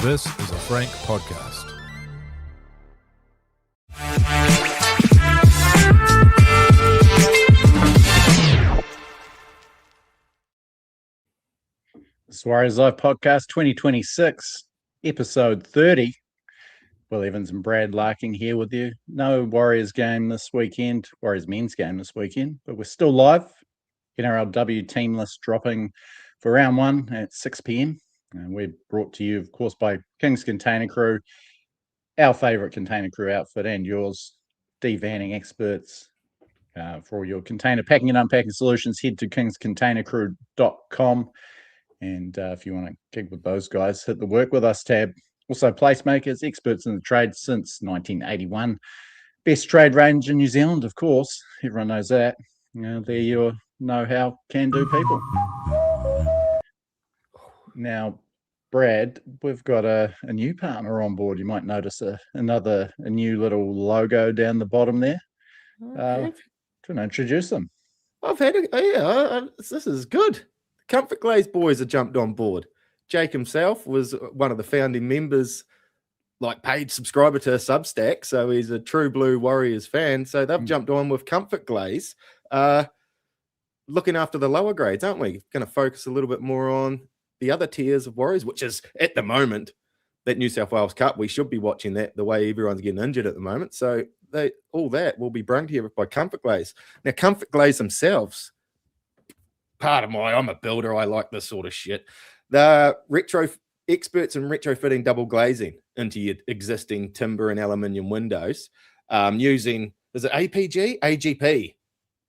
This is a Frank podcast. This Warriors Live podcast 2026, episode 30. Will Evans and Brad Larking here with you. No Warriors game this weekend, Warriors men's game this weekend, but we're still live. NRLW team list dropping for round one at 6 p.m. And we're brought to you, of course, by Kingz Container Crew, our favourite container crew outfit and yours, de-vanning experts. For all your container packing and unpacking solutions, head to kingscontainercrew.com. And if you want to gig with those guys, hit the Work With Us tab. Also, PlaceMakers, experts in the trade since 1981. Best trade range in New Zealand, of course. Everyone knows that. They're your know-how, can-do people. Now, Brad, we've got a new partner on board. You might notice a new little logo down the bottom there. Trying to introduce them. This is good. ComfortGlaze boys have jumped on board. Jake himself was one of the founding members, like paid subscriber to Substack, so he's a true blue Warriors fan. So they've jumped on with ComfortGlaze, looking after the lower grades, aren't we? Going to focus a little bit more on the other tiers of Warriors, which is at the moment that New South Wales Cup. We should be watching that the way everyone's getting injured at the moment. So all that will be brought here by ComfortGlaze. Now, ComfortGlaze themselves, I'm a builder. I like this sort of shit. The experts in retrofitting double glazing into your existing timber and aluminium windows, using, is it AGP,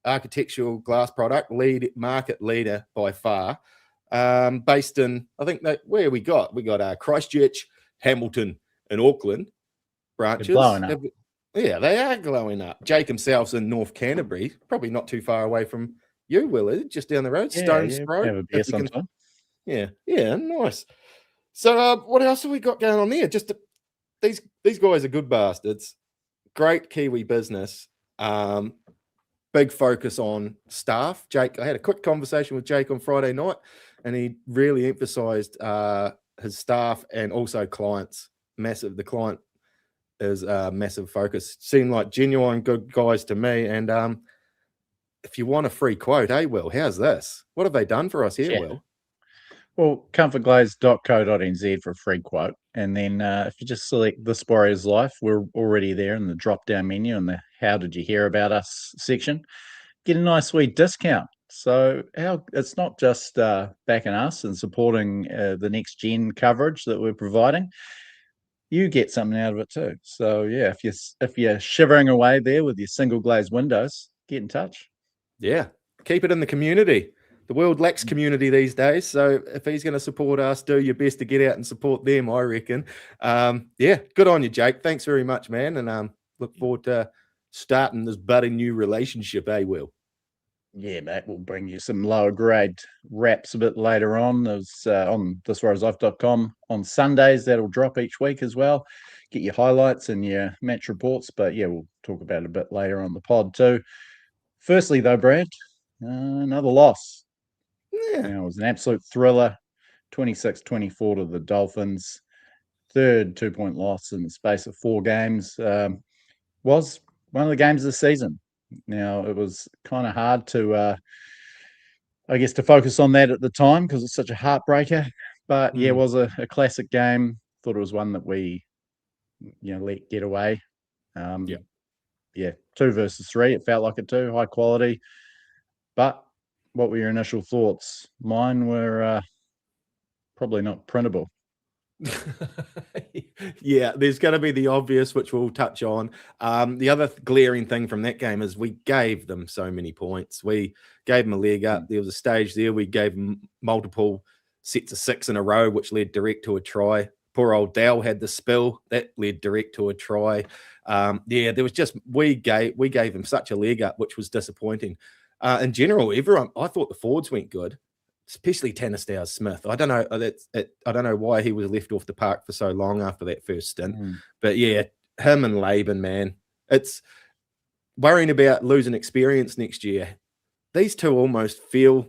architectural glass product, market leader by far. Based in, I think that where we got Christchurch, Hamilton, and Auckland branches. Yeah, they are glowing up. Jake himself's in North Canterbury, probably not too far away from you, Will, is it? Just down the road, Stones Throw. Yeah, nice. So, what else have we got going on there? Just these guys are good bastards. Great Kiwi business. Big focus on staff. Jake, I had a quick conversation with Jake on Friday night, and he really emphasized his staff and also clients. Massive. The client is a massive focus. Seemed like genuine good guys to me. And if you want a free quote, Will, how's this? What have they done for us here, Will? Well, comfortglaze.co.nz for a free quote. And then if you just select This Warriors Life, we're already there in the drop-down menu in the How Did You Hear About Us section. Get a nice sweet discount. So it's not just backing us and supporting the next gen coverage that we're providing. You get something out of it too. So yeah, if you're shivering away there with your single glaze windows, get in touch. Yeah, keep it in the community. The world lacks community these days. So if he's going to support us, do your best to get out and support them, I reckon. Good on you, Jake. Thanks very much, man. And look forward to starting this budding new relationship, Will? Yeah, mate, we'll bring you some lower grade wraps a bit later on. There's on thiswarriorslife.com on Sundays. That'll drop each week as well. Get your highlights and your match reports. But yeah, we'll talk about it a bit later on the pod too. Firstly, though, Brad, another loss. Yeah. It was an absolute thriller, 26-24 to the Dolphins. Third 2-point loss in the space of 4 games. Was one of the games of the season. Now, it was kind of hard to, to focus on that at the time because it's such a heartbreaker. But, it was a classic game. Thought it was one that we, let get away. 2 versus 3. It felt like it too, high quality. But what were your initial thoughts? Mine were probably not printable. Yeah, there's going to be the obvious, which we'll touch on. The other glaring thing from that game is we gave them so many points. We gave them a leg up. There was a stage there we gave them multiple sets of 6 in a row, which led direct to a try. Poor old Dell had the spill that led direct to a try. There was just we gave them such a leg up, which was disappointing. In general, everyone, I thought the forwards went good, especially Tanistow's Smith. I don't know. I don't know why he was left off the park for so long after that first stint. But yeah, him and Laban, man, it's worrying about losing experience next year. These two almost feel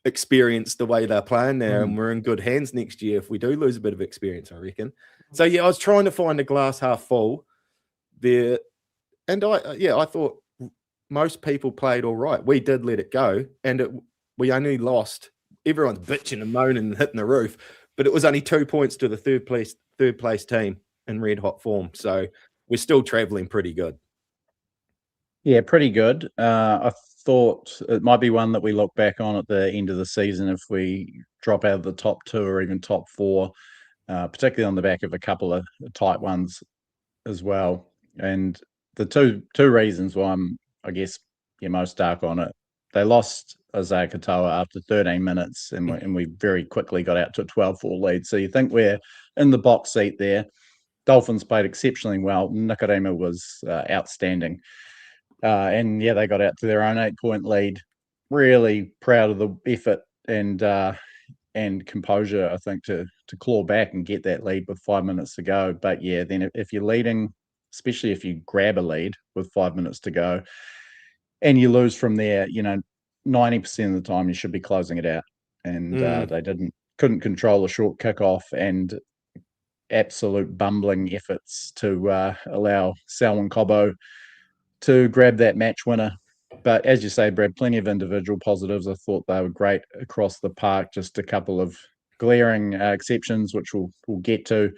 experience the way they're playing now, and we're in good hands next year if we do lose a bit of experience, I reckon. So yeah, I was trying to find a glass half full there, and I thought most people played all right. We did let it go, and we only lost. Everyone's bitching and moaning and hitting the roof, but it was only 2 points to the third place team in red hot form. So we're still traveling pretty good. Yeah, pretty good. I thought it might be one that we look back on at the end of the season if we drop out of the top 2 or even top 4, particularly on the back of a couple of tight ones as well. And the two reasons why I'm, I guess, most dark on it, they lost Isaiah Katoa after 13 minutes, and we very quickly got out to a 12-4 lead. So you think we're in the box seat there. Dolphins played exceptionally well. Nicarima was outstanding. And yeah, they got out to their own 8-point lead. Really proud of the effort and composure, I think, to claw back and get that lead with 5 minutes to go. But yeah, then if you're leading, especially if you grab a lead with 5 minutes to go and you lose from there, 90% of the time you should be closing it out. And they couldn't control a short kickoff, and absolute bumbling efforts to allow Selwyn Cobbo to grab that match winner. But as you say, Brad, plenty of individual positives. I thought they were great across the park. Just a couple of glaring exceptions, which we'll get to.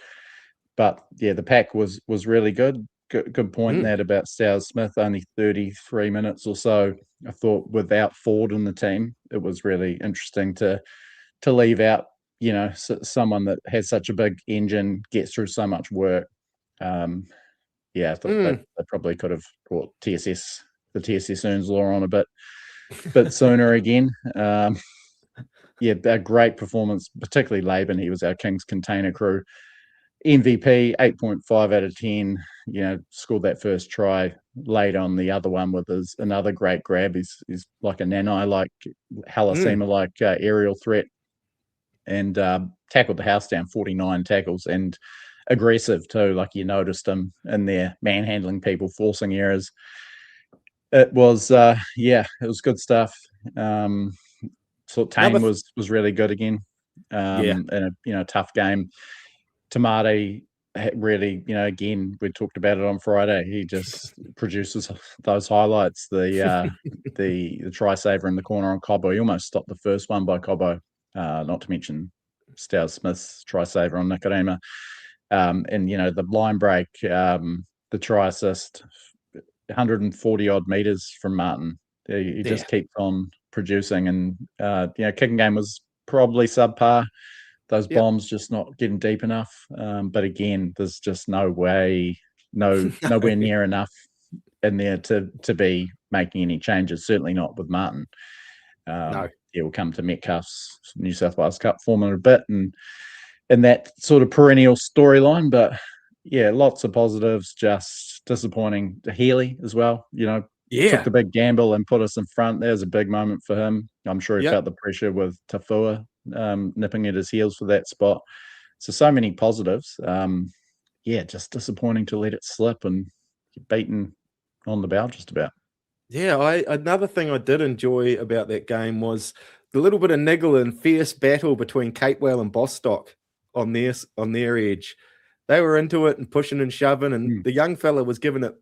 But yeah, the pack was really good. Good point in that about Stowers Smith, only 33 minutes or so. I thought without Ford in the team, it was really interesting to leave out, someone that has such a big engine, gets through so much work. Yeah, I thought they probably could have brought the TSS Earns law on a bit sooner again. Yeah, a great performance, particularly Laban. He was our Kingz container crew MVP, 8.5 out of 10. Scored that first try, laid on the other one with another great grab. He's like a Nanai, like Halasima, like aerial threat, and tackled the house down, 49 tackles, and aggressive too. Like, you noticed him in there manhandling people, forcing errors. It was it was good stuff. So Tane was really good again. In a tough game. Tamati really, again, we talked about it on Friday. He just produces those highlights. The try saver in the corner on Cobbo. He almost stopped the first one by Cobbo. Not to mention Stowers Smith's try saver on Nicarima. And the line break, the try assist, 140 odd meters from Martin. He just keeps on producing, and kicking game was probably subpar. Those bombs just not getting deep enough. But again, there's just no way, nowhere near enough in there to be making any changes. Certainly not with Martin. No. We'll come to Metcalf's New South Wales Cup form in a bit, and that sort of perennial storyline. But yeah, lots of positives. Just disappointing to Healy as well. Took the big gamble and put us in front. There's a big moment for him. I'm sure he felt the pressure with Tafua nipping at his heels for that spot. So many positives. Just disappointing to let it slip and get beaten on the bow just about. Yeah, another thing I did enjoy about that game was the little bit of niggle and fierce battle between Capewell and Bostock on their edge. They were into it and pushing and shoving, and the young fella was giving it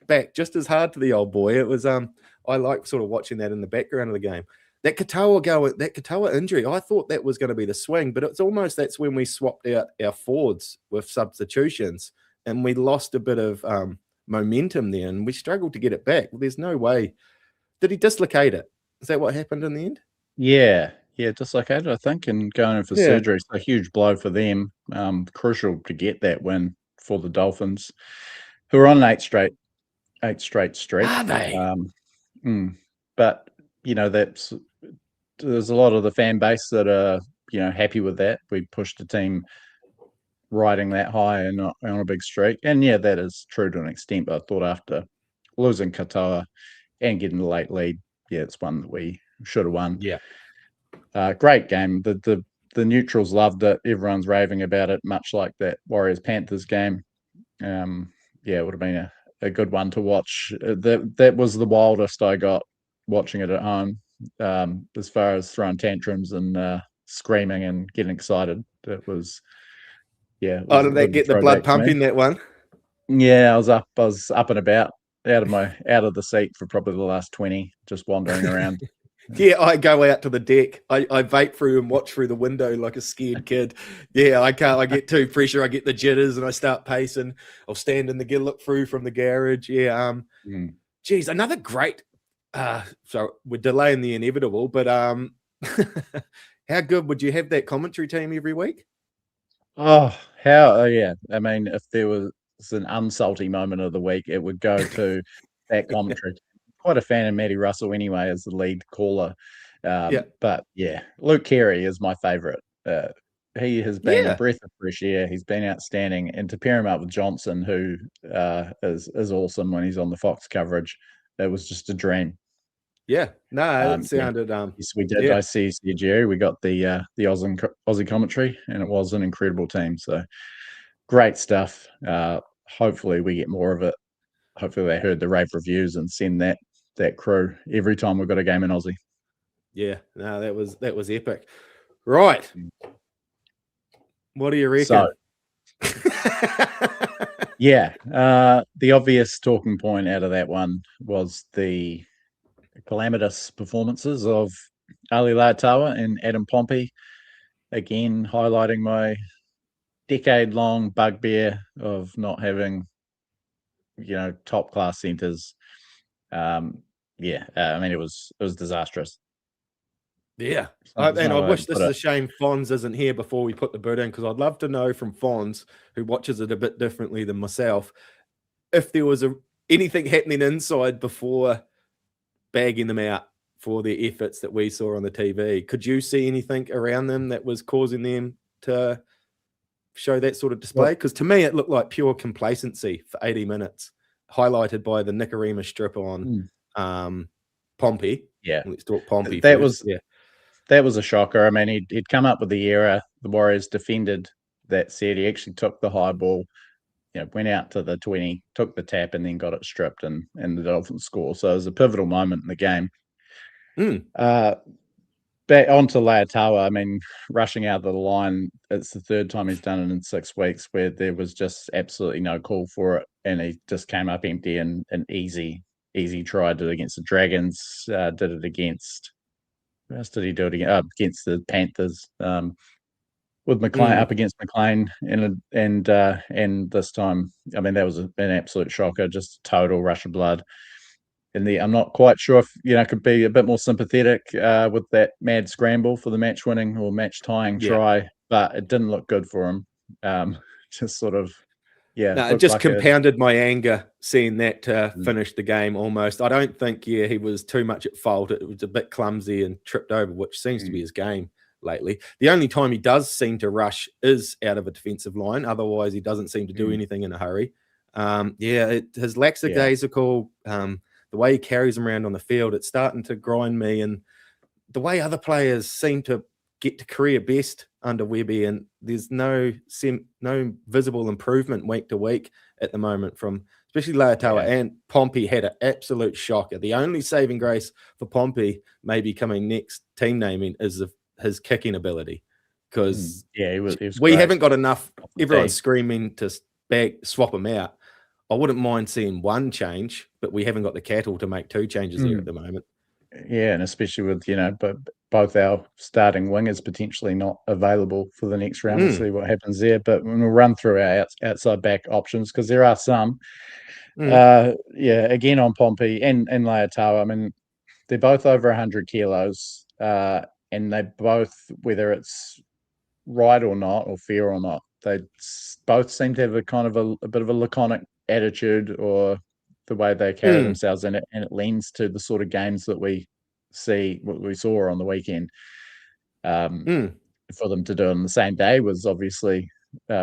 back just as hard to the old boy. It was I like sort of watching that in the background of the game. That Katoa injury, I thought that was going to be the swing, but it's almost that's when we swapped out our forwards with substitutions, and we lost a bit of momentum there, and we struggled to get it back. Well, there's no way. Did he dislocate it? Is that what happened in the end? Yeah, dislocated, I think, and going in for surgery. It's a huge blow for them. Crucial to get that win for the Dolphins, who are on an eight straight streak. Are they? But there's a lot of the fan base that are happy with that. We pushed the team riding that high and on a big streak, and that is true to an extent. But I thought after losing Katoa and getting the late lead, it's one that we should have won. Great game. The neutrals loved it. Everyone's raving about it, much like that Warriors Panthers game. It would have been a good one to watch. That was the wildest I got watching it at home. as far as throwing tantrums and screaming and getting excited. It was, yeah. It was Oh, a did bit that of a get the throwback blood to me. pumping, that one? Yeah, I was up and about, out of the seat for probably the last 20, just wandering around. Yeah, I go out to the deck. I vape through and watch through the window like a scared kid. Yeah, I can't. I get too pressure. I get the jitters and I start pacing. I'll stand in the look through from the garage. Yeah. Geez, another great. So we're delaying the inevitable, but how good would you have that commentary team every week? Oh, how? Yeah. I mean, if there was an unsalty moment of the week, it would go to that commentary. Quite a fan of Matty Russell anyway as the lead caller. Yeah. But yeah, Luke Carey is my favourite. He has been a breath of fresh air. He's been outstanding. And to pair him up with Johnson, who is awesome when he's on the Fox coverage, it was just a dream. Yeah. No, it sounded. Yes, we did. I see Jerry. We got the Aussie commentary, and it was an incredible team. So great stuff. Hopefully, we get more of it. Hopefully, they heard the rave reviews and send that crew every time we've got a game in Aussie. Yeah. No, that was epic. Right. What do you reckon? So, yeah, the obvious talking point out of that one was the calamitous performances of Ali Laatawa and Adam Pompey, again highlighting my decade-long bugbear of not having, top class centers. I mean, it was disastrous. Yeah, and I wish this is a shame Fonz isn't here before we put the bid in, because I'd love to know from Fonz, who watches it a bit differently than myself, if there was anything happening inside before bagging them out for their efforts that we saw on the TV. Could you see anything around them that was causing them to show that sort of display? Because to me, it looked like pure complacency for 80 minutes, highlighted by the Nicarima strip on Pompey. Yeah, let's talk Pompey. That was a shocker. I mean, he'd come up with the error. The Warriors defended that set. He actually took the high ball, went out to the 20, took the tap, and then got it stripped, and the Dolphins score. So it was a pivotal moment in the game. Back onto Laatawa. I mean, rushing out of the line, it's the third time he's done it in 6 weeks where there was just absolutely no call for it, and he just came up empty and easy try. Did it against the Dragons, did it against... Who else did he do it against the Panthers? With McLean up against McLean, and this time, I mean, that was an absolute shocker, just a total rush of blood. And I'm not quite sure if could be a bit more sympathetic with that mad scramble for the match-winning or match-tying try, but it didn't look good for him. Just sort of. Yeah, no, it just compounded my anger seeing that finish the game almost. I don't think, he was too much at fault. It was a bit clumsy and tripped over, which seems to be his game lately. The only time he does seem to rush is out of a defensive line. Otherwise, he doesn't seem to do anything in a hurry. His lackadaisical, the way he carries him around on the field, it's starting to grind me. And the way other players seem to get to career best under Webby, and there's no visible improvement week to week at the moment from especially Laatawa. And Pompey had an absolute shocker. The only saving grace for Pompey maybe coming next team naming is his kicking ability, because he was we haven't got enough. Everyone's screaming to swap him out. I wouldn't mind seeing one change, but we haven't got the cattle to make two changes there at the moment. Yeah, and especially with both our starting wingers potentially not available for the next round. We'll see what happens there. But we'll run through our outside back options, because there are some. Again on Pompey and Laatawa. I mean, they're both over 100 kilos, and they both, whether it's right or not or fair or not, they both seem to have a kind of a bit of a laconic attitude, or the way they carry themselves, and it lends to the sort of games that we see, what we saw on the weekend. For them to do it on the same day was obviously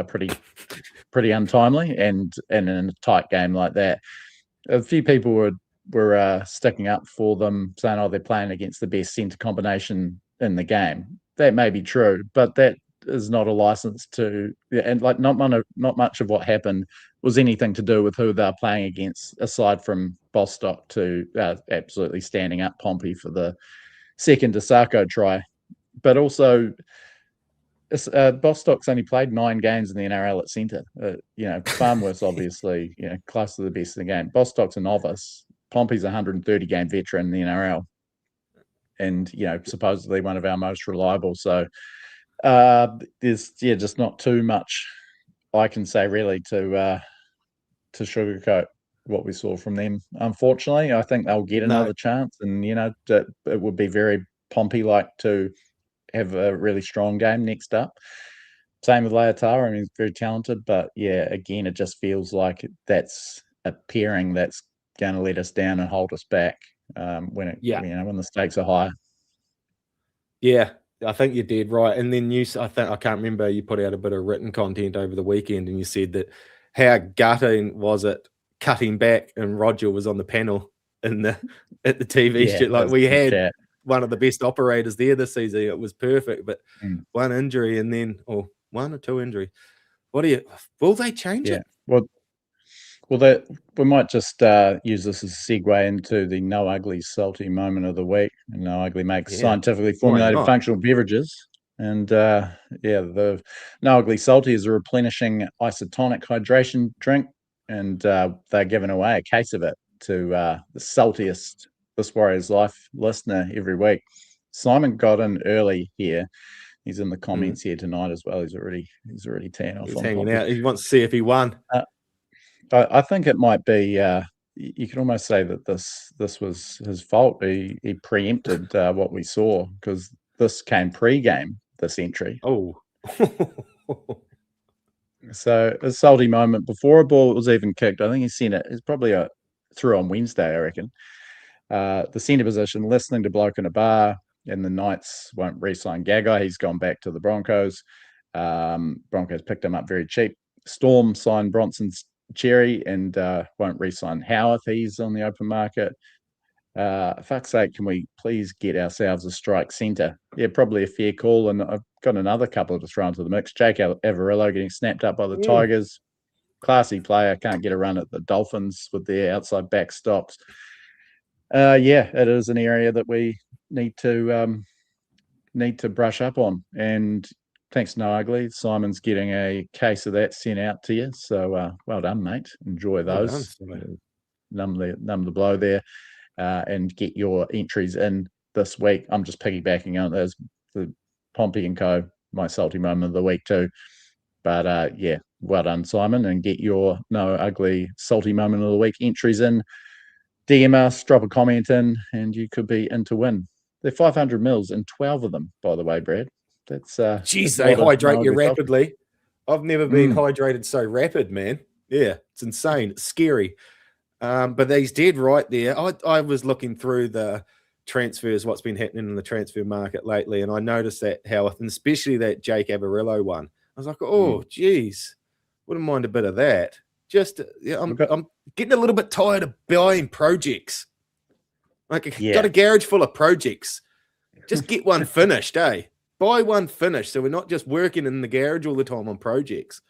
pretty untimely, and in a tight game like that, a few people were sticking up for them, saying, they're playing against the best centre combination in the game. That may be true, but that is not a license to, and not much of what happened was anything to do with who they're playing against, aside from Bostock to absolutely standing up Pompey for the second to Sarko try. But also, Bostock's only played 9 games in the NRL at centre. Farmworth's obviously, close to the best in the game. Bostock's a novice. Pompey's a 130-game veteran in the NRL. And, supposedly one of our most reliable. So there's, just not too much I can say really to sugarcoat what we saw from them. Unfortunately, I think they'll get another chance. And, it would be very Pompey-like to have a really strong game next up. Same with Leotara. I mean, he's very talented, but again, it just feels like that's a pairing that's going to let us down and hold us back when the stakes are high. Yeah, I think you did right. And then I can't remember, you put out a bit of written content over the weekend, and you said that how gutting was it cutting back and Roger was on the panel at the TV studio. Like, we had one of the best operators there this season. It was perfect, but one injury and then, or 1 or 2 injury. Will they change it? Well, we might just use this as a segue into the No Ugly Salty moment of the week. And No Ugly makes scientifically formulated functional beverages. And the No Ugly Salty is a replenishing isotonic hydration drink. And they're giving away a case of it to the saltiest This Warrior's Life listener every week. Simon got in early here. He's in the comments here tonight as well. He's already teeing off. He's hanging out. He wants to see if he won. I think it might be. You can almost say that this was his fault. He preempted what we saw, because this came pre-game, this entry. Oh. So a salty moment before a ball was even kicked. I think he's seen it. It's probably through on Wednesday, I reckon. The centre position, listening to bloke in a bar, and the Knights won't re-sign Gagai. He's gone back to the Broncos. Broncos picked him up very cheap. Storm signed Bronson's Cherry and won't re-sign Howarth. He's on the open market. Fuck's sake, can we please get ourselves a strike centre? Yeah, probably a fair call. And I've got another couple to throw into the mix. Jake Averillo getting snapped up by the Tigers. Classy player, can't get a run at the Dolphins with their outside backstops. It is an area that we need to brush up on. And thanks, No Ugly. Simon's getting a case of that sent out to you. So well done, mate. Enjoy those. Well done, numb the blow there, and get your entries in this week. I'm just piggybacking on those, the Pompey and Co. My salty moment of the week too. But well done, Simon, and get your No Ugly salty moment of the week entries in. DM us, drop a comment in, and you could be in to win. They're 500 mils and 12 of them, by the way, Brad. That's jeez, they hydrate you rapidly. I've never been hydrated so rapid, man. Yeah, it's insane. It's scary. But he's dead right there. I was looking through the transfers, what's been happening in the transfer market lately, and I noticed that Howarth, and especially that Jake Averillo one. I was like, oh, geez, wouldn't mind a bit of that. Just, I'm getting a little bit tired of buying projects. Like, got a garage full of projects. Just get one finished, eh? Buy one finished, so we're not just working in the garage all the time on projects.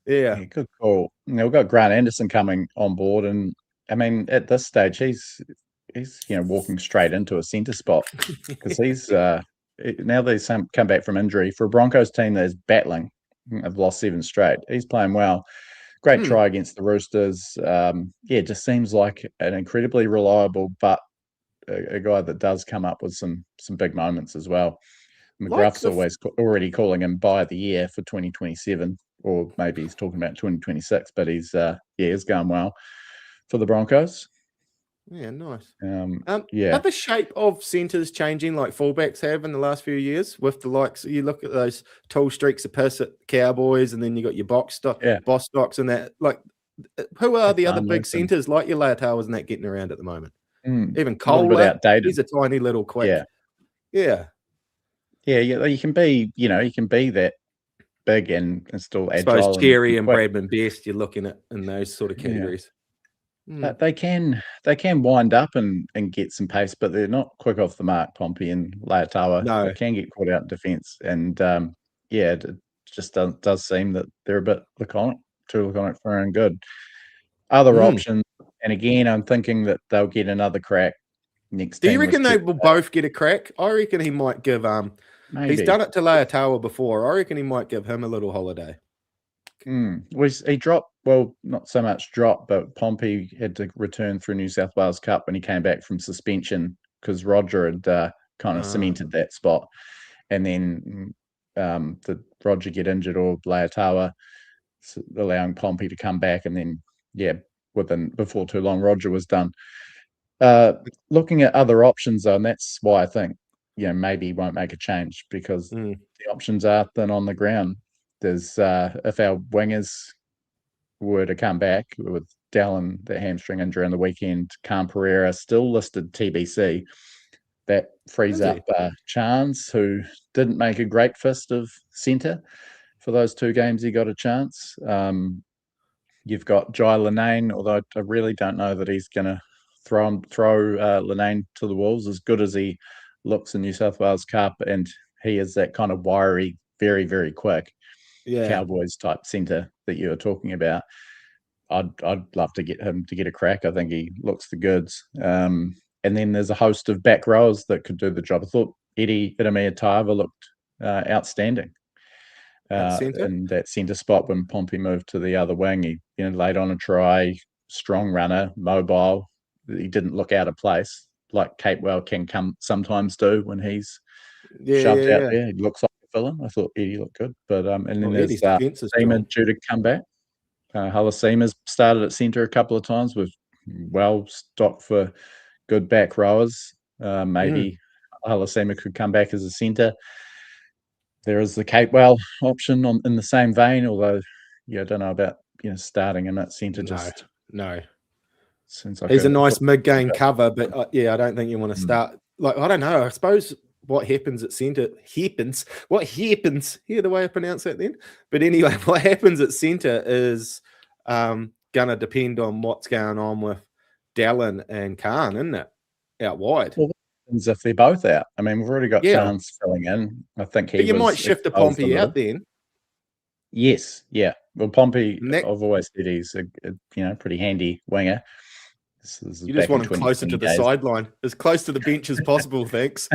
Yeah, good call. We've got Grant Anderson coming on board, and I mean, at this stage, he's walking straight into a centre spot, because he's now that he's come back from injury for a Broncos team that is battling. I've lost 7 straight. He's playing well. Great try against the Roosters. Just seems like an incredibly reliable, but a guy that does come up with some big moments as well. McGruff's already calling him buy of the year for 2027, or maybe he's talking about 2026, but he's going well for the Broncos. Yeah, nice. Have the shape of centres changing like fullbacks have in the last few years with the likes? You look at those tall streaks of piss at Cowboys, and then you got your boss stocks and that. Like, who are the other big centres like your Leotawas and that getting around at the moment? Even Kohler, he's a tiny little quick. Yeah. You can be that big and still agile. I suppose Cherry and Bradman Best, you're looking at in those sort of categories. They can wind up and get some pace, but they're not quick off the mark. Pompey and Leotawa, they can get caught out in defence, and it just does seem that they're a bit too laconic for our own good. Other options, and again, I'm thinking that they'll get another crack next. Do you team was reckon they Czech. will both get a crack? I reckon he might give Maybe he's done it to Leotawa before. I reckon he might give him a little holiday. He dropped, well, not so much drop, but Pompey had to return through New South Wales Cup when he came back from suspension because Roger had kind of cemented that spot. And then did Roger get injured or Leotawa, allowing Pompey to come back, and then before too long Roger was done. Looking at other options though, and that's why I think maybe he won't make a change, because the options are thin on the ground. There's if our wingers were to come back with Dallin, the hamstring injury on the weekend, Khan Pereira still listed TBC, that frees up Chance, who didn't make a great fist of centre for those 2 games he got a chance. You've got Jai Linane, although I really don't know that he's going to throw Linane to the wolves, as good as he looks in New South Wales Cup, and he is that kind of wiry, very, very quick Cowboys type centre that you were talking about. I'd love to get him to get a crack. I think he looks the goods. And then there's a host of back rowers that could do the job. I thought Eddie Itameatava looked outstanding in that centre spot when Pompey moved to the other wing. He laid on a try, strong runner, mobile. He didn't look out of place like Capewell can sometimes do when he's shoved out there. He looks like a villain. I thought Eddie looked good, but and then there's Seaman due to come back. Halasema's started at centre a couple of times with well stocked for good back rowers. Maybe Halasema could come back as a centre. There is the Capewell option in the same vein, although I don't know about starting in that centre. No. Seems like he's a nice mid-game cover, but I don't think you want to start. Like, I don't know. I suppose what happens at centre What happens? Hear the way I pronounce that then? But anyway, what happens at centre is gonna depend on what's going on with Dallin and Khan, isn't it? Out wide. Well, if they're both out. I mean, we've already got Chance filling in. I think you might shift the Pompey out then. Yes, yeah. Well, Pompey, I've always said he's a pretty handy winger. You just want him closer to the sideline, as close to the bench as possible, thanks.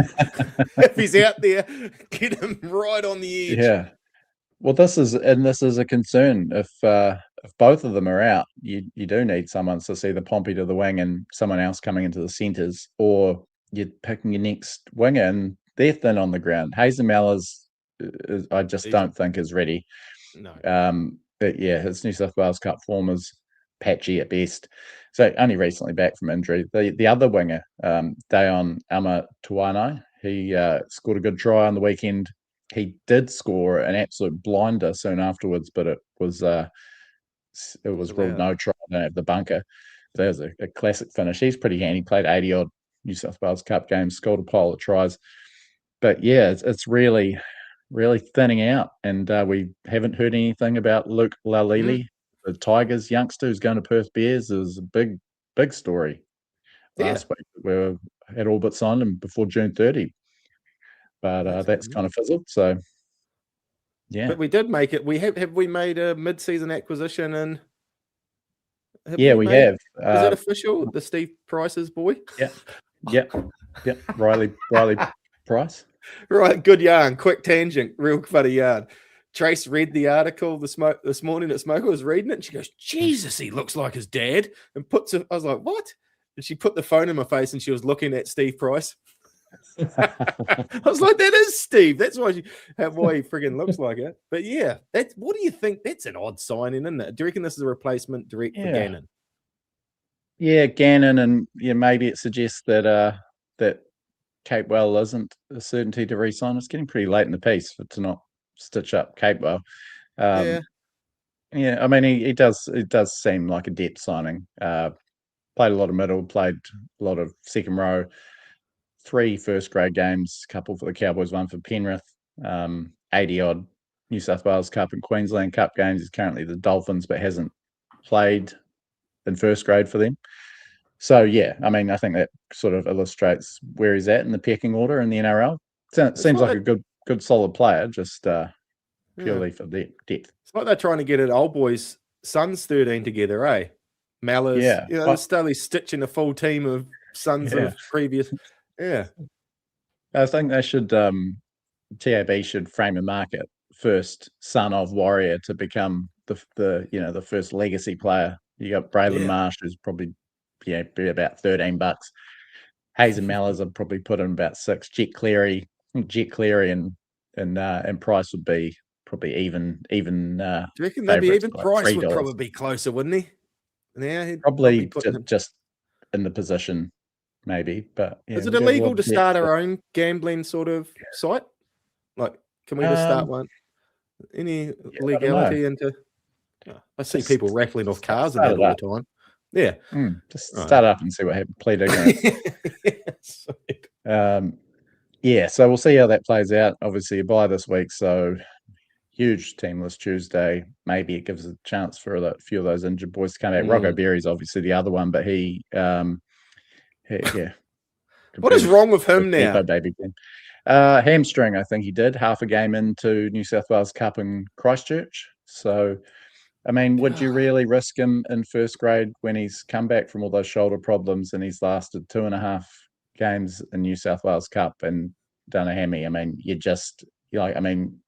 If he's out there, get him right on the edge. Yeah. Well, this is a concern. If both of them are out, you do need someone to see the Pompey to the wing and someone else coming into the centres, or you're picking your next winger and they're thin on the ground. Hazen-Mellors, I just don't think is ready. No. But his New South Wales Cup form is patchy at best. So only recently back from injury. The other winger, Dayon Amatuanai, he scored a good try on the weekend. He did score an absolute blinder soon afterwards, but it was ruled no try. I don't have the bunker. That was a classic finish. He's pretty handy. Played 80-odd New South Wales Cup games, scored a pile of tries. But it's really, really thinning out. And we haven't heard anything about Luke Lalili, the Tigers youngster who's going to Perth Bears. It was a big, big story last week. We had all but signed him before June 30. But that's kind of fizzled. So, yeah. But we did make it. Have we made a mid-season acquisition? And we have. Is it official? The Steve Price's boy? Yeah. Riley Price. Right, good yarn. Quick tangent, real funny yarn. Trace read the article this morning at Smoker, was reading it, and she goes, Jesus, he looks like his dad. And I was like, what? And she put the phone in my face and she was looking at Steve Price. I was like, that is Steve. That's why he friggin' looks like it. But what do you think? That's an odd signing, isn't it? Do you reckon this is a replacement for Gannon? Yeah, Gannon, and maybe it suggests that Capewell isn't a certainty to re-sign. It's getting pretty late in the piece to not stitch up Capewell. I mean, he does. It does seem like a depth signing. Played a lot of middle, played a lot of second row. 3 first grade games, a couple for the Cowboys, 1 for Penrith. 80-odd New South Wales Cup and Queensland Cup games. He's currently the Dolphins, but hasn't played in first grade for them. So, I mean, I think that sort of illustrates where he's at in the pecking order in the NRL. Seems like a good, solid player, just purely for depth. It's like they're trying to get an old boys' Suns 13 together, eh? Mellors, they're slowly stitching a full team of sons Yeah. of previous. Yeah. I think they should, TAB should frame a market first son of Warrior to become the first legacy player. You got Braylon Yeah. Marsh, who's probably be about $13. Hayes and Mellors, I'd probably put in about $6. Jet Cleary and Price would be probably even. Do you reckon they'd be even? Like Price would $3. probably be closer, wouldn't he? Yeah, he'd Probably putting him. just in the position, maybe. But yeah, Is it we've got a lot illegal of to depth start there. our own gambling sort of site? Like, can we just start one? Any I don't legality into? I see people rattling off cars and that all the time. Yeah, just start up and see what happens. Plead ignorance. Yeah, so we'll see how that plays out. Obviously, a bye this week, so huge teamless Tuesday. Maybe it gives a chance for a few of those injured boys to come back. Rocco Berry's obviously the other one, but he What is wrong with him now? Baby. Hamstring, I think he did half a game into New South Wales Cup in Christchurch. So, I mean, would you really risk him in first grade when he's come back from all those shoulder problems and he's lasted 2.5 games in New South Wales Cup and done a hammy? I mean, if you're going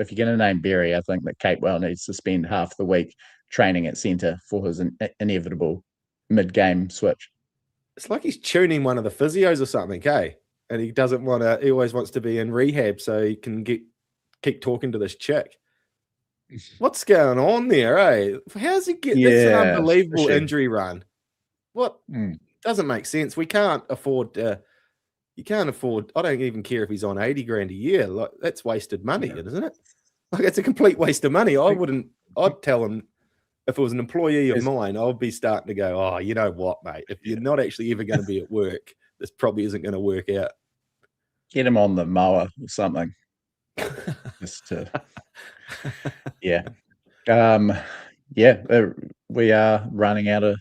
to name Berry, I think that Capewell needs to spend half the week training at centre for his inevitable mid-game switch. It's like he's tuning one of the physios or something, okay? And he doesn't want to. He always wants to be in rehab so he can keep talking to this chick. What's going on there, eh? How's he get? That's an unbelievable injury run. What doesn't make sense? We can't afford. You can't afford. I don't even care if he's on 80 grand a year. Like, that's wasted money, isn't it? Like, it's a complete waste of money. I'd tell him if it was an employee of mine, I'd be starting to go, oh, you know what, mate? If you're not actually ever going to be at work, this probably isn't going to work out. Get him on the mower or something. Just to, we are running out of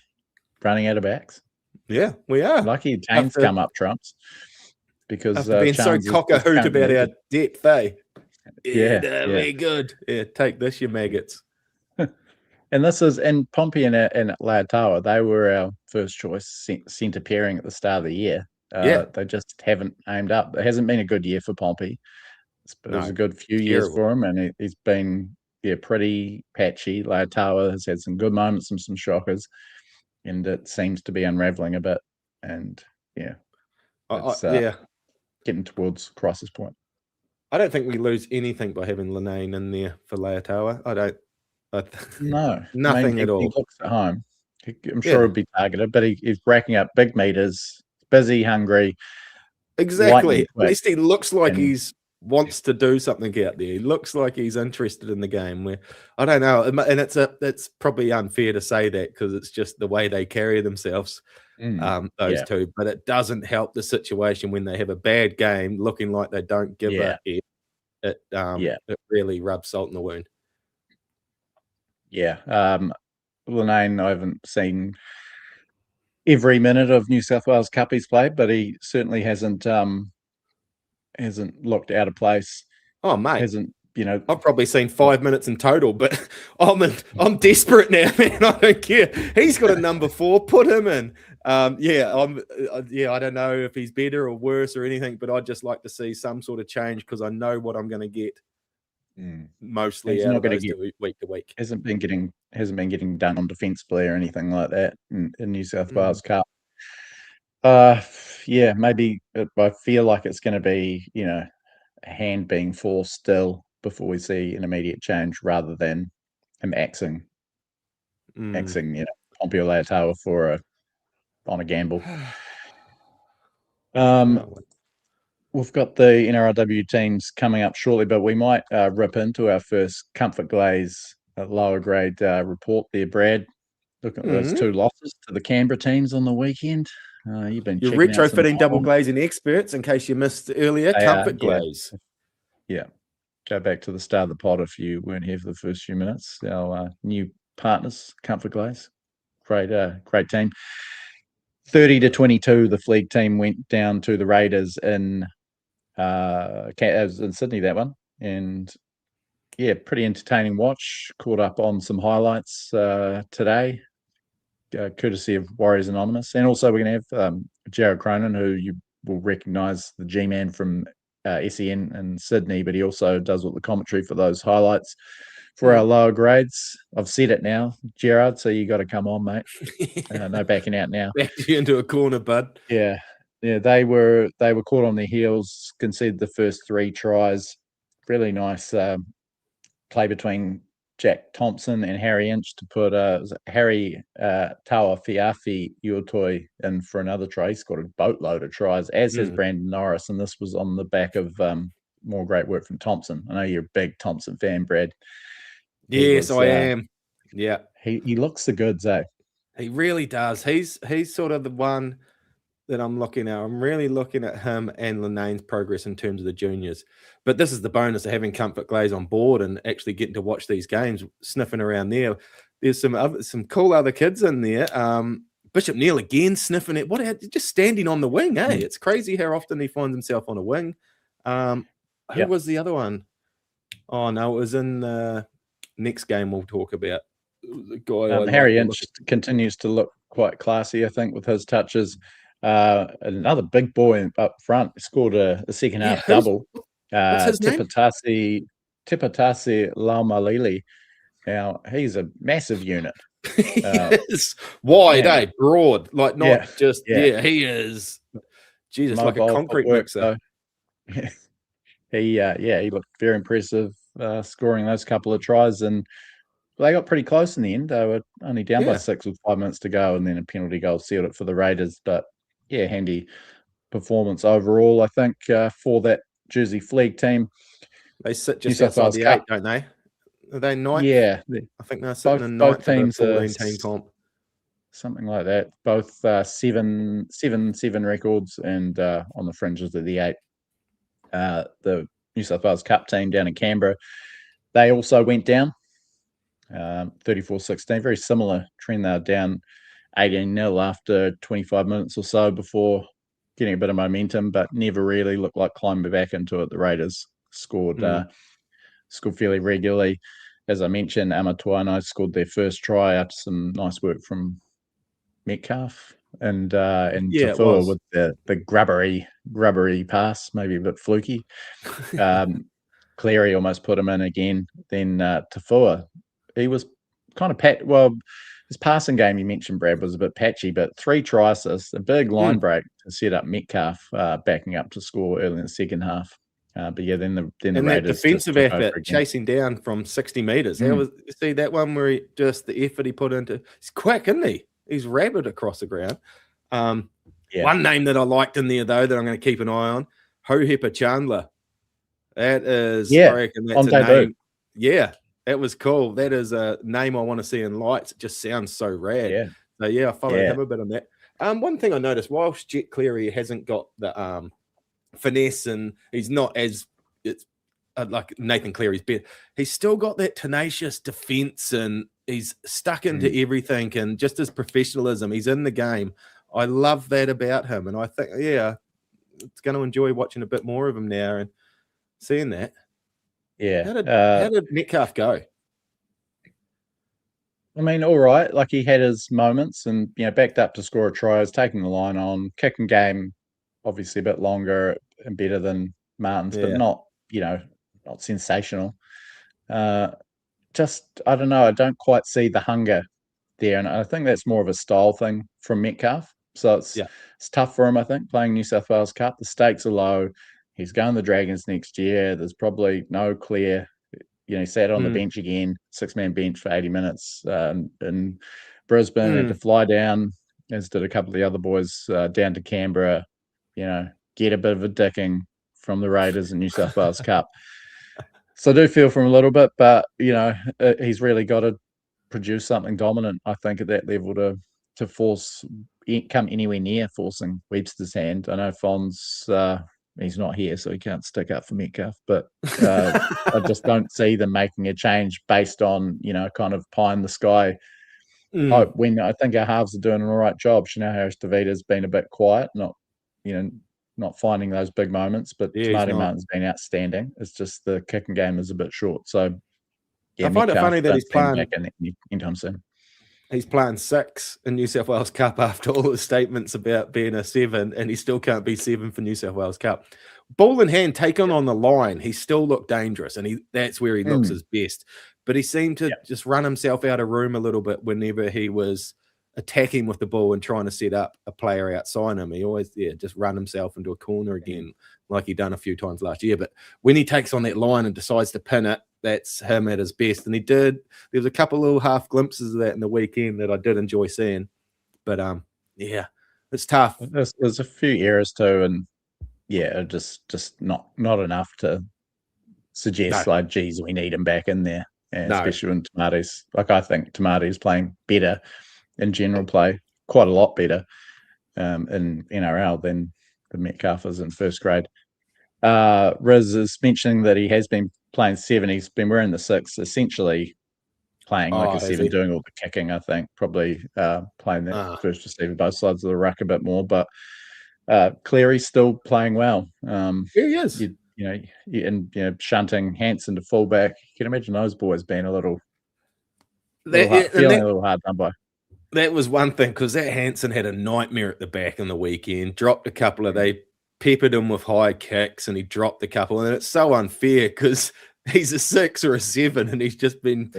backs. Yeah, we are. Lucky Tane's come up trumps because after being so cock-a-hoot about our depth, eh? Very good. Yeah, take this, you maggots. And this is in Pompey and Laotawa. They were our first choice centre pairing at the start of the year. They just haven't aimed up. It hasn't been a good year for Pompey. It was a good few years for him, and he's been pretty patchy. Laotawa has had some good moments and some shockers, and it seems to be unravelling a bit. And getting towards crisis point. I don't think we lose anything by having Linane in there for Laotawa. No, nothing at all. He looks at home. I'm sure he'll be targeted, but he's racking up big meters, busy, hungry. Exactly. At least he looks like he's wants to do something out there. He looks like he's interested in the game. Where I don't know, and it's probably unfair to say that because it's just the way they carry themselves, those two. But it doesn't help the situation when they have a bad game, looking like they don't give a F. It really rubs salt in the wound. Linane, I haven't seen every minute of New South Wales Cup he's played, but he certainly hasn't looked out of place. Oh, mate, hasn't I've probably seen 5 minutes in total, but I'm desperate now, man. I don't care. He's got a number 4. Put him in. I don't know if he's better or worse or anything, but I'd just like to see some sort of change because I know what I'm going to get. Mostly he's out not of going those to get week to week. Hasn't been getting done on defensively or anything like that in New South Wales Cup. Maybe I feel like it's going to be a hand being forced still before we see an immediate change rather than him axing Pompey or Laotawa on a gamble. We've got the NRLW teams coming up shortly, but we might rip into our first ComfortGlaze lower grade report there, Brad. Look at those 2 losses to the Canberra teams on the weekend. You're retrofitting double glazing experts, in case you missed earlier. ComfortGlaze. Go back to the start of the pod if you weren't here for the first few minutes. Our new partners, ComfortGlaze, great team. 30-22, the Fleet team went down to the Raiders in Sydney, that one, and pretty entertaining watch. Caught up on some highlights today, courtesy of Warriors Anonymous, and also we're going to have Jared Cronin, who you will recognise, the G-Man from SEN in Sydney, but he also does all the commentary for those highlights for our lower grades. I've said it now, Gerard, so you got to come on, mate. No backing out now. Backed you into a corner, bud. Yeah, they were caught on their heels, conceded the first 3 tries. Really nice play between Jack Thompson and Harry Inch to put Harry Tawa Fiafi Uotoi in for another try. He scored a boatload of tries, as has Brandon Norris, and this was on the back of more great work from Thompson. I know you're a big Thompson fan, Brad. Yes, I am. Yeah. He looks the goods, eh? He really does. He's sort of the one that I'm looking at. I'm really looking at him and Linnane's progress in terms of the juniors. But this is the bonus of having ComfortGlaze on board and actually getting to watch these games, sniffing around there. There's some cool other kids in there. Bishop Neal again sniffing it. Just standing on the wing, eh? It's crazy how often he finds himself on a wing. Who was the other one? Oh, no, it was in the next game we'll talk about. The guy Harry Inch continues to look quite classy, I think, with his touches. Another big boy up front scored a second half double. What's his name? Tipatasi Laumalili. Now, he's a massive unit. He is wide, broad, like not just he is. Jesus, like a concrete mixer. He looked very impressive, scoring those couple of tries, and they got pretty close in the end. They were only down by 6 with 5 minutes to go, and then a penalty goal sealed it for the Raiders. But handy performance overall, I think, for that Jersey Flegg team. They sit just outside the 8, don't they? Are they 9th? Yeah, I think they're sitting in 9th. Both teams are 14-team comp, something like that. Both 7 records, and on the fringes of the 8. The New South Wales Cup team down in Canberra, they also went down 34-16. Very similar trend. They were down 18-0 after 25 minutes or so before getting a bit of momentum, but never really looked like climbing back into it. The Raiders scored fairly regularly. As I mentioned, Amatuano scored their first try after some nice work from Metcalf and Tafua with the grubbery pass, maybe a bit fluky. Cleary almost put him in again. Then Tafua, he was kind of his passing game, you mentioned, Brad, was a bit patchy, but 3 try assists, a big line break to set up Metcalf backing up to score early in the second half. Then the and that defensive effort, chasing down from 60 metres. See that one where the effort he put into, he's quick, isn't he? He's rapid across the ground. One name that I liked in there, though, that I'm going to keep an eye on, Hohepa Chandler. That is, I reckon that's a name. Yeah, that was cool. That is a name I want to see in lights. It just sounds so rad. Yeah. So, I followed him a bit on that. One thing I noticed, whilst Jet Cleary hasn't got the finesse and he's not as like Nathan Cleary's bit, he's still got that tenacious defense and he's stuck into everything, and just his professionalism, he's in the game. I love that about him, and I think it's going to enjoy watching a bit more of him now and seeing that. How did Metcalf go? I mean, all right. Like, he had his moments and, backed up to score a try, was taking the line on, kicking game, obviously a bit longer and better than Martin's, but not sensational. Just, I don't know, I don't quite see the hunger there. And I think that's more of a style thing from Metcalf. So it's tough for him, I think, playing New South Wales Cup. The stakes are low. He's going the Dragons next year. There's probably no clear, he sat on the bench again, 6-man bench for 80 minutes in Brisbane, had to fly down, as did a couple of the other boys, down to Canberra, get a bit of a dicking from the Raiders in New South Wales Cup. So I do feel for him a little bit, but, he's really got to produce something dominant, I think, at that level to come anywhere near forcing Webster's hand. I know Fonz, he's not here, so he can't stick up for Metcalf, but I just don't see them making a change based on, kind of pie in the sky hope, when I think our halves are doing an all right job. Chanel Harris-Davita's been a bit quiet, not finding those big moments, but Marty Martin's been outstanding. It's just the kicking game is a bit short. So, I find it funny that he's playing back anytime soon. He's playing 6 in New South Wales Cup after all the statements about being a 7, and he still can't be 7 for New South Wales Cup. Ball in hand, taken on the line, he still looked dangerous, and that's where he looks his best. But he seemed to just run himself out of room a little bit whenever he was attacking with the ball and trying to set up a player outside him. He always just run himself into a corner again, like he done a few times last year. But when he takes on that line and decides to pin it, that's him at his best. And he did. There was a couple little half glimpses of that in the weekend that I did enjoy seeing. But it's tough. There's a few errors too, and just not enough to suggest like, geez, we need him back in there. And especially when Tamati's, like, I think Tamati's playing better in general play, quite a lot better in NRL than Metcalf is in first grade. Riz is mentioning that he has been playing 7. He's been wearing the 6, essentially playing like a 7, doing all the kicking, I think, probably playing that first receiver, both sides of the ruck a bit more. But Cleary's still playing well. He is. Shunting Hansen to fullback. You can imagine those boys being a little hard done by. That was one thing, because that Hansen had a nightmare at the back in the weekend. Dropped a couple of, they peppered him with high kicks, and he dropped a couple. And it's so unfair because he's a 6 or a 7, and he's just been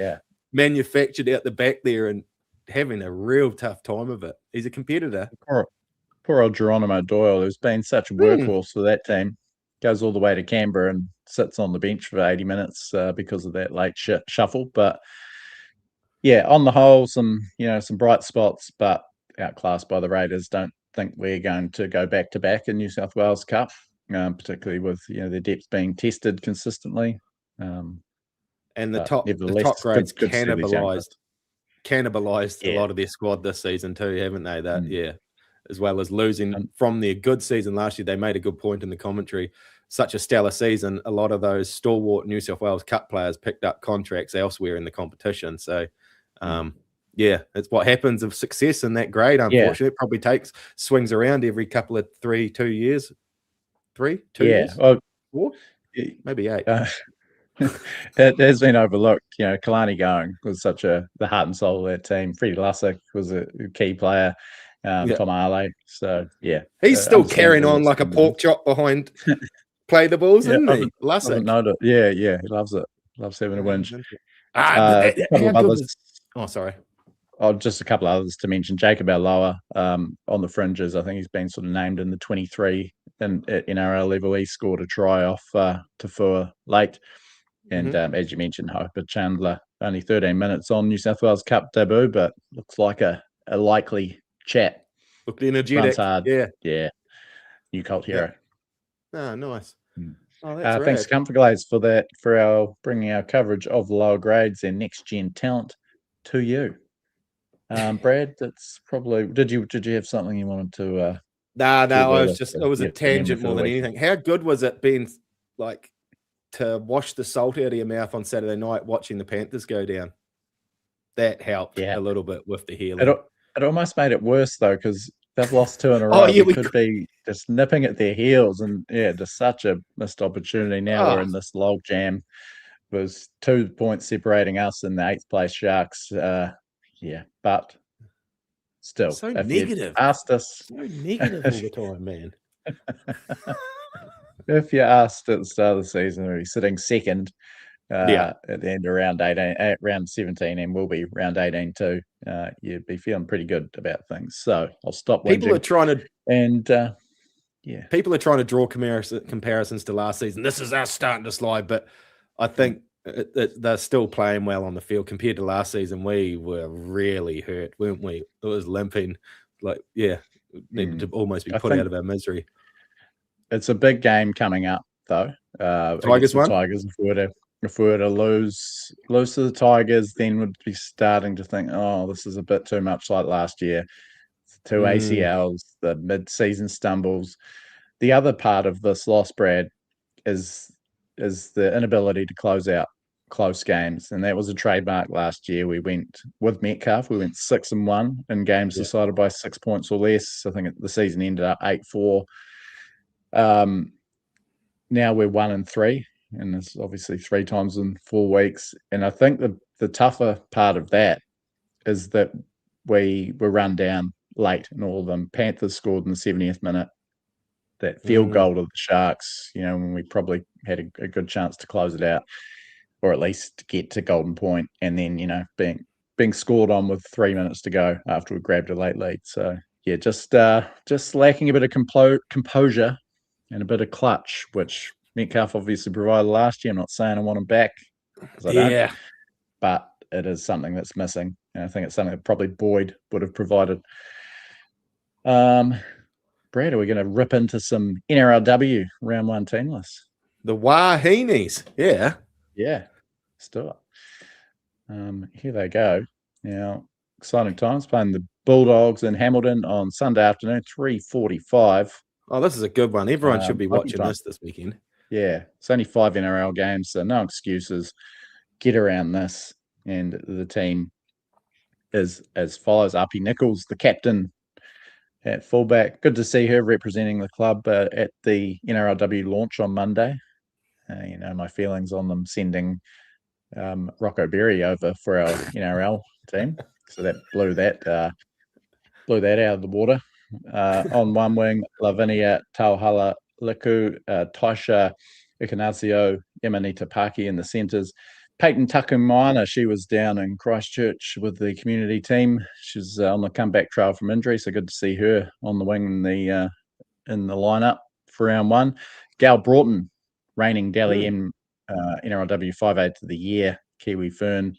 manufactured out the back there and having a real tough time of it. He's a competitor. Poor old Geronimo Doyle, who's been such a workhorse for that team, goes all the way to Canberra and sits on the bench for 80 minutes because of that late shuffle. But on the whole, some bright spots, but outclassed by the Raiders. Don't think we're going to go back to back in New South Wales Cup, particularly with their depth being tested consistently. And the top grades cannibalized a lot of their squad this season too, haven't they? As well as losing from their good season last year. They made a good point in the commentary. Such a stellar season, a lot of those stalwart New South Wales Cup players picked up contracts elsewhere in the competition. So, it's what happens of success in that grade. Unfortunately, it probably swings around every couple of 2 years. 2 years? Well, 4? Maybe 8. It has been overlooked. Kalani going was the heart and soul of that team. Freddie Lussick was a key player. Tom Ale. So he's still carrying on like a pork chop behind play the balls, isn't he? Lussick. He loves it. Loves having a whinge. Sorry. Just a couple of others to mention. Jacob Aloa on the fringes. I think he's been sort of named in the 23 at NRL level. He scored a try off Tafua late. And as you mentioned, Hopper Chandler, only 13 minutes on New South Wales Cup debut, but looks like a likely chat. Looked energetic. Hard. Yeah. New cult hero. Oh, nice. That's thanks, ComfortGlaze, for that, for bringing our coverage of the lower grades and next gen talent to you. Brad, that's probably. Did you have something you wanted to? No. It was a tangent more than anything. How good was it being like to wash the salt out of your mouth on Saturday night watching the Panthers go down? That helped a little bit with the healing. It almost made it worse though, because they've lost 2 in a row. We could be just nipping at their heels, and just such a missed opportunity. Now we're in this log jam. It was 2 points separating us and the 8th place Sharks. But still, so negative. Asked us, so negative all the time, man. If you asked at the start of the season, are you sitting second at the end of round 18, round 17, and will be round 18 too, you'd be feeling pretty good about things. So I'll stop. People are trying to, and people are trying to draw comparisons to last season. This is us starting to slide, but I think they're still playing well on the field compared to last season. We were really hurt, weren't we? It was limping, needed to almost be put out of our misery. It's a big game coming up, though. Tigers won. Tigers. If we were to lose to the Tigers, then we'd be starting to think, this is a bit too much like last year. 2 ACLs, the mid-season stumbles. The other part of this loss, Brad, is the inability to close out close games, and that was a trademark last year. We went with Metcalf. We went 6-1 in games decided by 6 points or less. I think the season ended up 8-4. Now we're 1-3, and it's obviously 3 times in 4 weeks. And I think the tougher part of that is that we were run down late in all of them. Panthers scored in the 70th minute. That field goal to the Sharks, when we probably had a good chance to close it out, or at least get to Golden Point, and then being scored on with 3 minutes to go after we grabbed a late lead. So yeah, just lacking a bit of composure and a bit of clutch, which Metcalf obviously provided last year. I'm not saying I want him back, because I don't, but it is something that's missing, and I think it's something that probably Boyd would have provided. Brad, are we going to rip into some NRLW Round 1 team lists? The Wahs-Phins. Yeah. Yeah. Let's do it. Here they go. Now, exciting times, playing the Bulldogs in Hamilton on Sunday afternoon, 3:45. Oh, this is a good one. Everyone should be watching time. this weekend. Yeah. It's only 5 NRL games, so no excuses. Get around this. And the team is as follows. Arpy Nichols, the captain, at fullback. Good to see her representing the club at the NRLW launch on Monday. My feelings on them sending Rocco Berry over for our NRL team. So that blew that out of the water. On one wing, Lavinia Tauhala Liku, Taisha Ikanazio, Emanita Paki in the centres. Peyton Takumana, she was down in Christchurch with the community team. She's on the comeback trail from injury, so good to see her on the wing in the lineup for round 1. Gal Broughton, reigning Dally M NRLW 5'8" of the year, Kiwi Fern,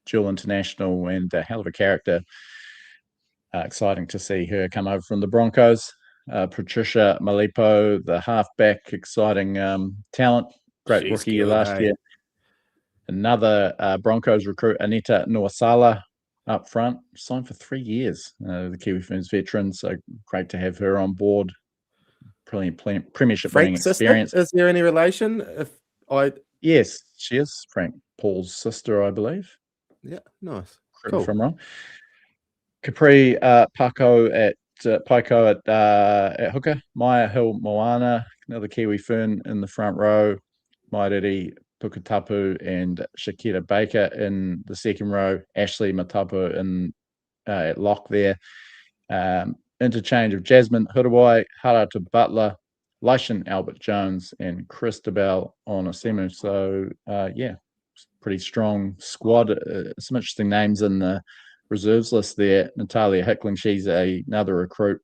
dual international, and a hell of a character. Exciting to see her come over from the Broncos. Patricia Malipo, the halfback, exciting talent, great rookie year last year. Another Broncos recruit, Anita Nuasala, up front, signed for 3 years. The Kiwi Ferns veteran, so great to have her on board. Brilliant premiership winning experience. Is there any relation? Yes, she is Frank Paul's sister, I believe. Yeah, nice. Correct me if I'm wrong. Capri Paco at hooker. Maya Hill Moana, another Kiwi Fern in the front row. Mairiri Pukatapu and Shakira Baker in the second row. Ashley Matapu at lock there. Interchange of Jasmine Hurawai, Harata Butler, Lyshan Albert Jones, and Christabel on a semi. So, pretty strong squad. Some interesting names in the reserves list there. Natalia Hickling, she's another recruit.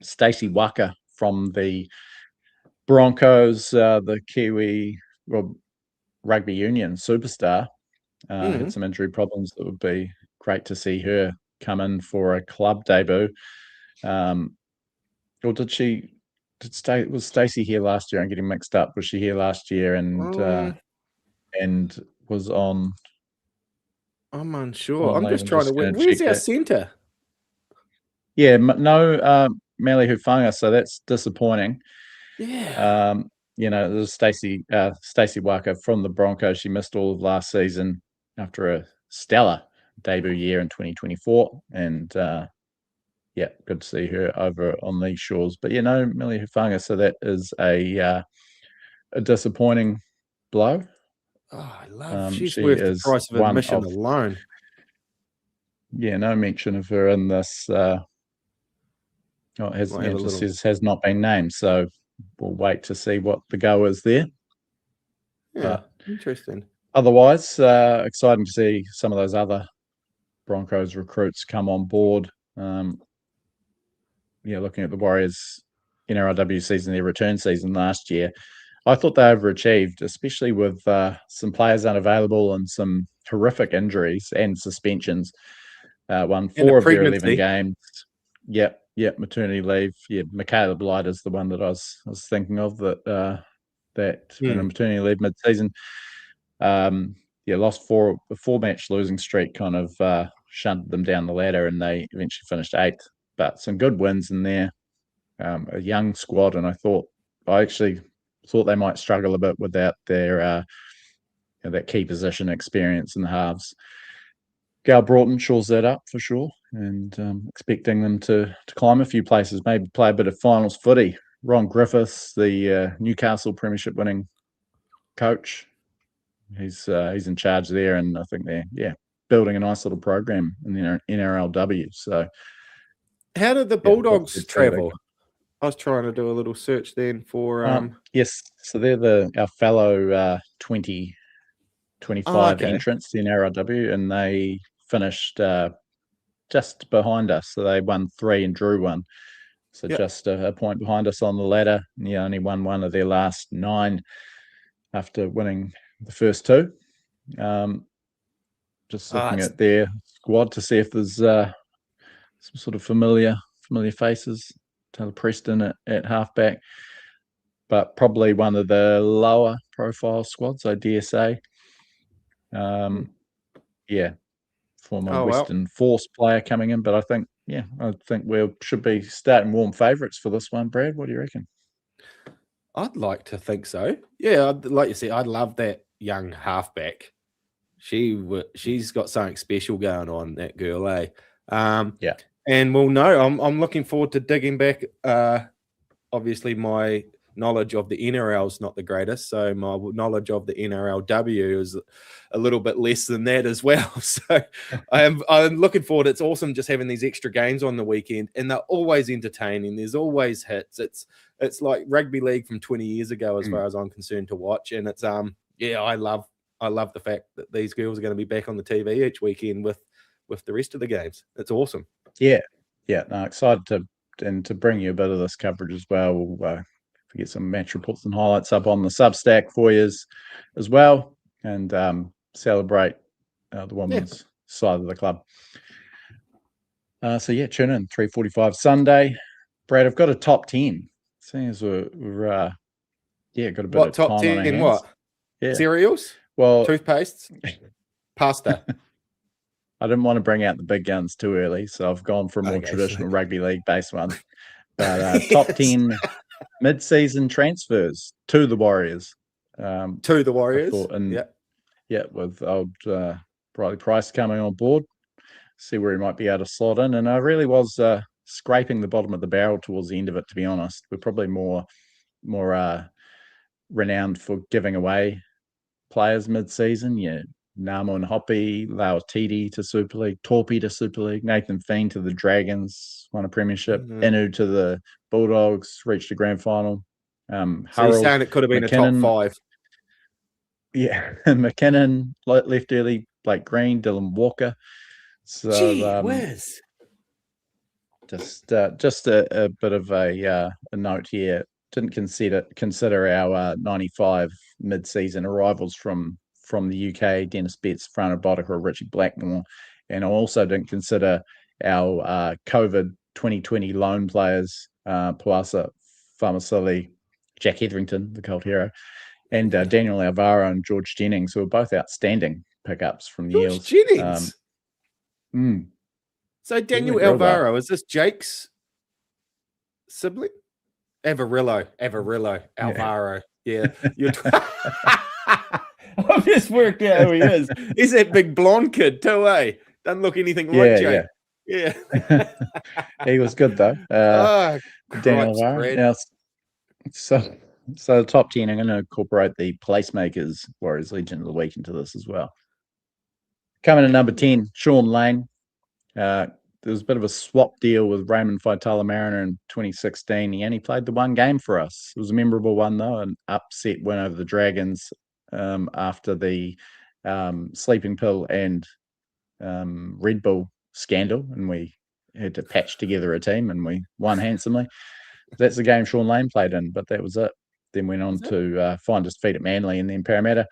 Stacey Waka from the Broncos, the Kiwi rugby union superstar. Had some injury problems. That would be great to see her come in for a club debut. Or was Stacey here last year? I'm getting mixed up. Was she here last year and was on? I'm unsure. I'm just trying to win. Where's our centre? Yeah, no Meli Hufanga, so that's disappointing. Yeah. There's Stacey Waka from the Broncos. She missed all of last season after a stellar debut year in 2024. And good to see her over on these shores. But Meli Hufanga, so that is a disappointing blow. Oh, I love she's worth the price of admission alone. Yeah, no mention of her in this. Has not been named, so we'll wait to see what the go is there. Yeah, interesting. Otherwise, exciting to see some of those other Broncos recruits come on board. Looking at the Warriors NRLW season, their return season last year, I thought they overachieved, especially with some players unavailable and some horrific injuries and suspensions. Won 4 of their 11 games. Yep, maternity leave. Yeah, Michaela Blight is the one that I was thinking of that maternity leave mid-season. Lost a 4-match losing streak kind of shunted them down the ladder, and they eventually finished 8th. But some good wins in there. A young squad, and I actually thought they might struggle a bit without their that key position experience in the halves. Gal Broughton shores that up for sure, and expecting them to climb a few places, maybe play a bit of finals footy. Ron Griffiths, the Newcastle premiership winning coach, he's in charge there, and I think they're building a nice little program in the NRLW. So, how did the yeah, Bulldogs travel? I was trying to do a little search then for yes, so they're our fellow 2025 entrants, the NRLW, and they finished just behind us. So they won 3 and drew 1. So just a point behind us on the ladder. And they only won 1 of their last 9 after winning the first 2. Just looking at their squad to see if there's some sort of familiar faces. Taylor Preston at halfback, but probably one of the lower profile squads, I dare say. Former Western Force player coming in, but I think we should be starting warm favourites for this one. Brad, what do you reckon? I'd like to think so. Yeah, like you said, I'd love that young halfback. She's got something special going on, that girl, eh? And we'll know. I'm looking forward to digging back. Obviously, my knowledge of the NRL is not the greatest, so my knowledge of the NRLW is a little bit less than that as well. So I'm looking forward. It's awesome just having these extra games on the weekend, and they're always entertaining. There's always hits. It's like rugby league from 20 years ago, as far as I'm concerned, to watch. And it's I love the fact that these girls are going to be back on the TV each weekend with the rest of the games. It's awesome. Yeah. No, excited to bring you a bit of this coverage as well. We'll get some match reports and highlights up on the Substack for you as well, and celebrate the women's side of the club. Tune in 3:45 Sunday. Brad, I've got a top 10. Seeing as we're got a bit of top time 10 on our hands. What? Yeah. Cereals? Well, toothpastes? Pasta? I didn't want to bring out the big guns too early, so I've gone for a more traditional rugby league based one. But top 10 mid-season transfers to the Warriors. To the Warriors? With old Briley Price coming on board. See where he might be able to slot in. And I really was scraping the bottom of the barrel towards the end of it, to be honest. We're probably more renowned for giving away players mid-season. Namo and Hoppy, Lauatiti to Super League, Torpy to Super League, Nathan Feen to the Dragons, won a premiership, Inu to the Bulldogs, reached a grand final. So you're saying it could have been McKinnon, a top 5? Yeah, McKinnon left early, Blake Green, Dylan Walker. So whiz. Just a bit of a note here. Didn't consider our 95 mid-season arrivals from the UK, Dennis Betts, Frano Boddicker, or Richie Blackmore. And I also didn't consider our COVID 2020 loan players, Puasa Famasili, Jack Hetherington, the cult hero, and Daniel Alvaro and George Jennings, who are both outstanding pickups from the Eels. Jennings? So Daniel Alvaro, is this Jake's sibling? Avarillo, Alvaro. Yeah. I've just worked out who he is. He's that big blonde kid too, eh? Doesn't look anything like Jake. Yeah. He was good though. Daniel Alvaro. Now, so the top 10, I'm going to incorporate the PlaceMakers Warriors Legend of the Week into this as well. Coming in number 10, Sean Lane. There was a bit of a swap deal with Raymond Faitala Mariner in 2016. He only played the one game for us. It was a memorable one, though, an upset win over the Dragons after the sleeping pill and Red Bull scandal, and we had to patch together a team, and we won handsomely. That's the game Sean Lane played in, but that was it. Then went on to find his feet at Manly and then Parramatta.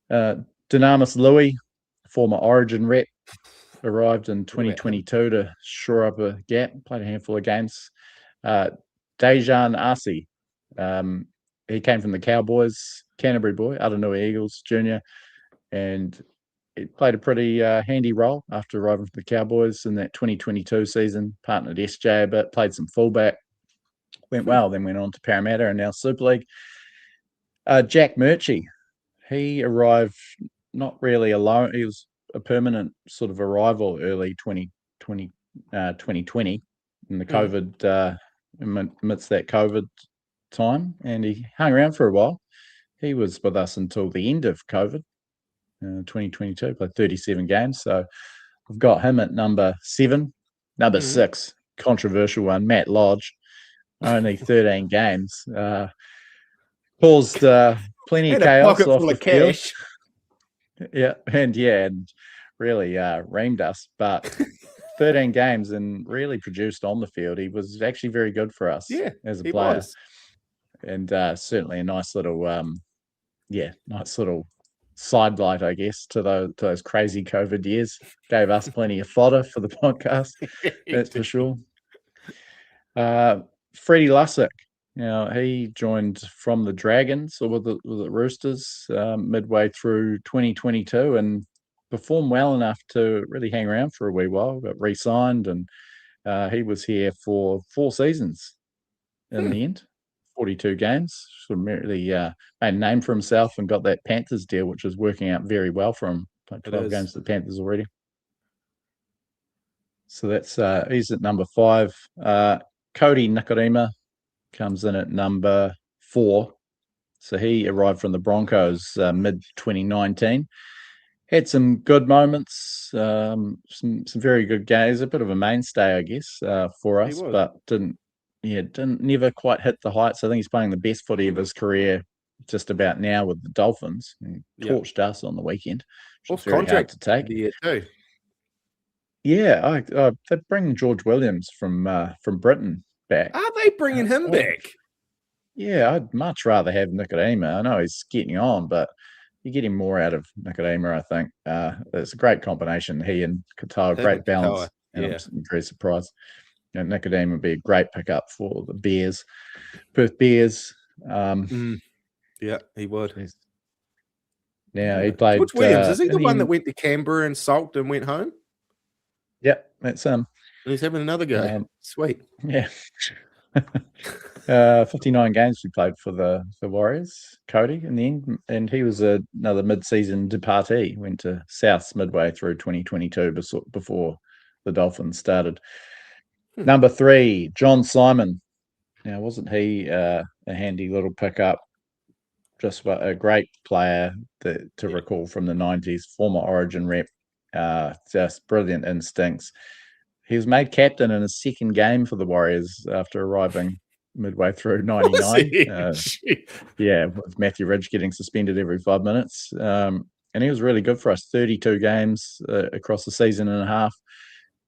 Dynamis Louis, former Origin rep, arrived in 2022 to shore up a gap, played a handful of games. Dejan Arce, he came from the Cowboys, Canterbury boy, Aranui Eagles Junior, and he played a pretty handy role after arriving from the Cowboys in that 2022 season, partnered SJ a bit, played some fullback, went well, then went on to Parramatta and now Super League. Jack Murchie, he arrived not really alone. He was a permanent sort of arrival early 2020 in the COVID, amidst that COVID time, and he hung around for a while. He was with us until the end of COVID, 2022, played 37 games. So I've got him at number 7. Number 6, controversial one, Matt Lodge, only 13 games. Caused plenty of And a chaos pocket off full the of field. cash. And really reamed us. But 13 games and really produced on the field. He was actually very good for us as a player. Was. And certainly a nice little sidelight, I guess, to those crazy COVID years. Gave us plenty of fodder for the podcast, that's for sure. Freddie Lussick, he joined from the Dragons, or was it Roosters, midway through 2022, and performed well enough to really hang around for a wee while. Got re-signed, and he was here for 4 seasons in the end. 42 games, sort of really made a name for himself and got that Panthers deal, which is working out very well for him. Played 12 games for the Panthers already. So that's he's at number 5. Cody Nikorima comes in at number 4. So he arrived from the Broncos mid-2019. Had some good moments, some very good games. A bit of a mainstay, I guess, for us, but didn't never quite hit the heights. I think he's playing the best footy of his career just about now with the Dolphins. He torched us on the weekend. Off contract to take. Too. Yeah, they bring George Williams from Britain back. Are they bringing him back? Yeah, I'd much rather have Nikorima. I know he's getting on, but you get him more out of Nikorima, I think. It's a great combination. He and Katoa, great balance. And I'm very surprised. Nikodem would be a great pickup for the Bears, Perth Bears. Yeah, he would. Now he played. George Williams, is he the one that went to Canberra and sulked and went home? Yep, that's him. And he's having another go. Sweet. Yeah. 59 games we played for the Warriors, Cody, in the end, and he was another mid-season departee. Went to Souths midway through 2022 before the Dolphins started. Number 3, John Simon. Now, wasn't he a handy little pickup? Just a great player to recall from the 90s, former Origin rep, just brilliant instincts. He was made captain in his second game for the Warriors after arriving midway through 99. With Matthew Ridge getting suspended every 5 minutes. And he was really good for us, 32 games across the season and a half.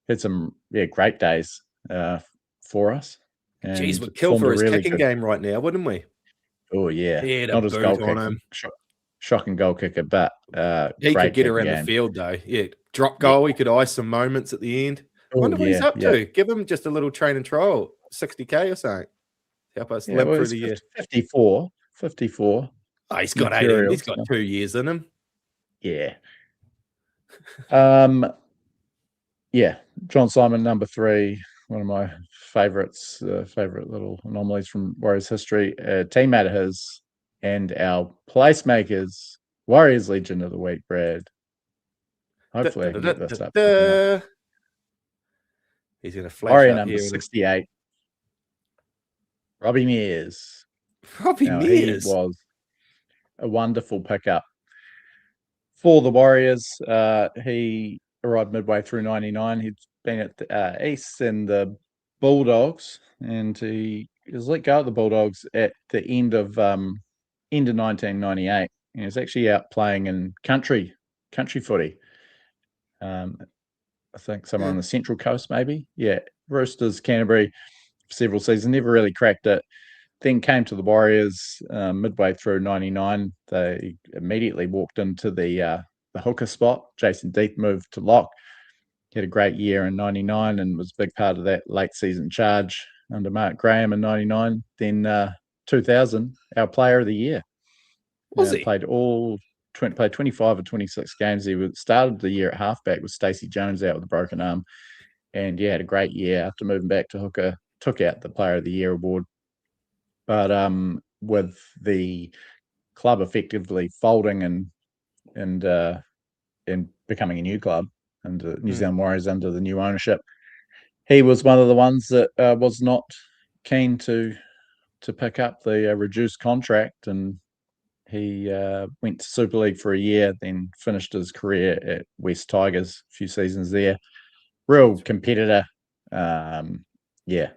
Had some great days for us. Jeez, we'd kill for his kicking game right now, wouldn't we? Oh, yeah. He had not a his goal boot on him. Shocking goal kicker, but he could get around the field, though. Yeah, drop goal. He could ice some moments at the end. Wonder what he's up to. Give him just a little train and trial, 60K or something. Help us limp through the year. 54. Oh, he's got 18. He's got 2 years in him. Yeah. John Simon, number 3. One of my favorite little anomalies from Warriors history. Teammate of his and our PlaceMakers Warriors Legend of the Week, Brad. Hopefully I can get this up. He's going to flash Warrior up number here 68. Robbie Mears. Mears. He was a wonderful pickup for the Warriors. He arrived midway through 99. He'd been at the East and the Bulldogs, and he was let go at the Bulldogs at the end of 1998. He was actually out playing in country footy. I think somewhere on the Central Coast, maybe. Yeah, Roosters, Canterbury, several seasons, never really cracked it. Then came to the Warriors midway through 99. They immediately walked into the hooker spot. Jason Deep moved to lock. He had a great year in 99 and was a big part of that late season charge under Mark Graham in 99. Then 2000, our player of the year. Was he? Played 25 or 26 games. He started the year at halfback with Stacey Jones out with a broken arm. And had a great year after moving back to hooker. Took out the Player of the Year award. But with the club effectively folding and becoming a new club, and New Zealand Warriors under the new ownership, he was one of the ones that was not keen to pick up the reduced contract, and He went to Super League for a year, then finished his career at West Tigers, a few seasons there. Real competitor. Yeah,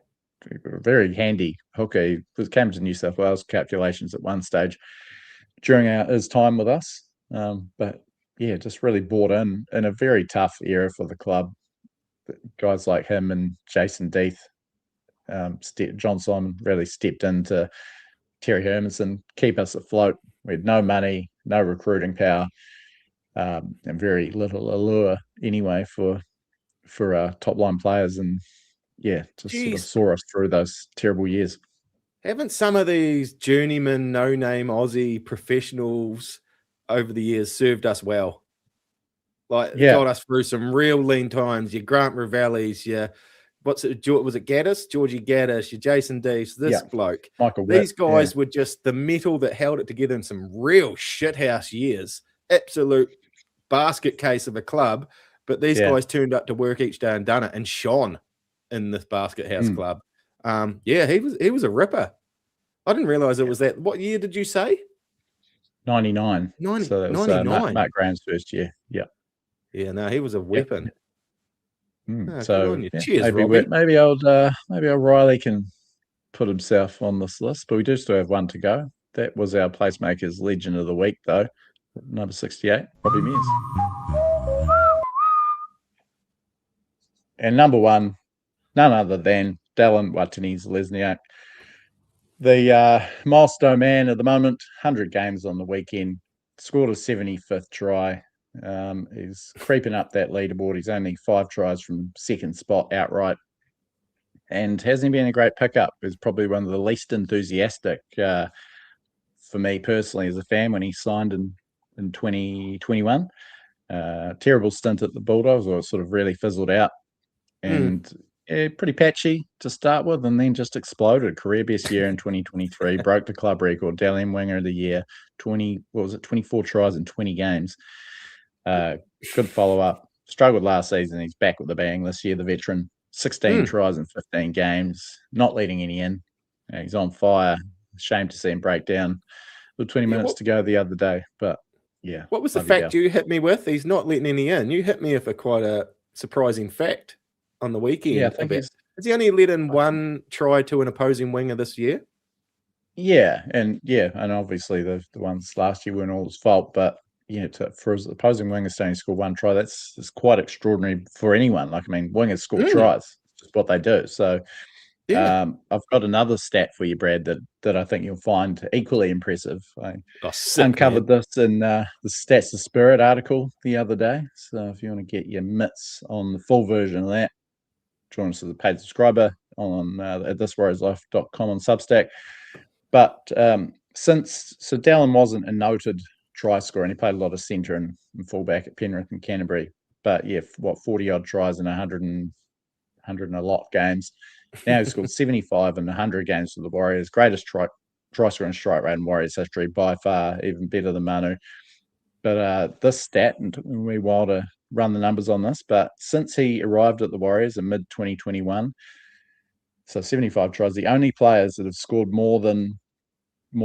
very handy hooker. He came to New South Wales calculations at one stage during his time with us. But yeah, just really bought in a very tough era for the club. Guys like him and Jason Deeth, John Simon really stepped into Terry Hermanson, keep us afloat. We had no money, no recruiting power, and very little allure anyway for top line players. And yeah, just sort of saw us through those terrible years. Haven't some of these journeyman, no-name Aussie professionals over the years served us well? Like, got us through some real lean times. Your Grant Ravellis, your was it Gaddis? Georgie Gaddis, your Jason Deese, this bloke. Michael These guys were just the metal that held it together in some real shithouse years. Absolute basket case of a club. But these guys turned up to work each day and done it and shone in this basket house club. He was a ripper. I didn't realize it was that. What year did you say? 99. So that was 99. Mark Graham's first year. Yeah. Yeah, no, he was a weapon. So cheers, maybe old Riley can put himself on this list, but we do still have one to go. That was our PlaceMakers Legend of the Week, though, number 68, Robbie Mears. And number one, none other than Dallin Watene-Zelezniak, the milestone man at the moment. 100 games on the weekend, scored a 75th try. He's creeping up that leaderboard. He's only 5 tries from second spot outright, and hasn't been a great pickup. He's probably one of the least enthusiastic for me personally as a fan when he signed in 2021. Terrible stint at the Bulldogs, or it sort of really fizzled out, and pretty patchy to start with, and then just exploded. Career best year in 2023, broke the club record, Dalian Winger of the Year, 24 tries in 20 games. Good follow-up. Struggled last season. He's back with the bang this year, the veteran. 16 tries in 15 games, not letting any in. He's on fire. Shame to see him break down with 20 minutes to go the other day. But, yeah. What was the fact you hit me with? He's not letting any in. You hit me with a quite a surprising fact on the weekend. Yeah, I think has he only let in one try to an opposing winger this year? Yeah, and obviously the ones last year weren't all his fault, but for his opposing wingers to only score one try, that's quite extraordinary for anyone. Like, I mean, wingers score tries. It's what they do. So I've got another stat for you, Brad, that I think you'll find equally impressive. I uncovered this in the Stats of Spirit article the other day. So if you want to get your mitts on the full version of that, join us as a paid subscriber on at thiswarriorslife.com on Substack. But so Dallin wasn't a noted try scorer, and he played a lot of centre and fullback at Penrith and Canterbury. But 40 odd tries in 100 and a lot games. Now he's scored 75 in 100 games for the Warriors. Greatest try scorer and strike rate in Warriors history by far, even better than Manu. But this stat, and took me a wee while to run the numbers on this, but since he arrived at the Warriors in mid 2021, so 75 tries, the only players that have scored more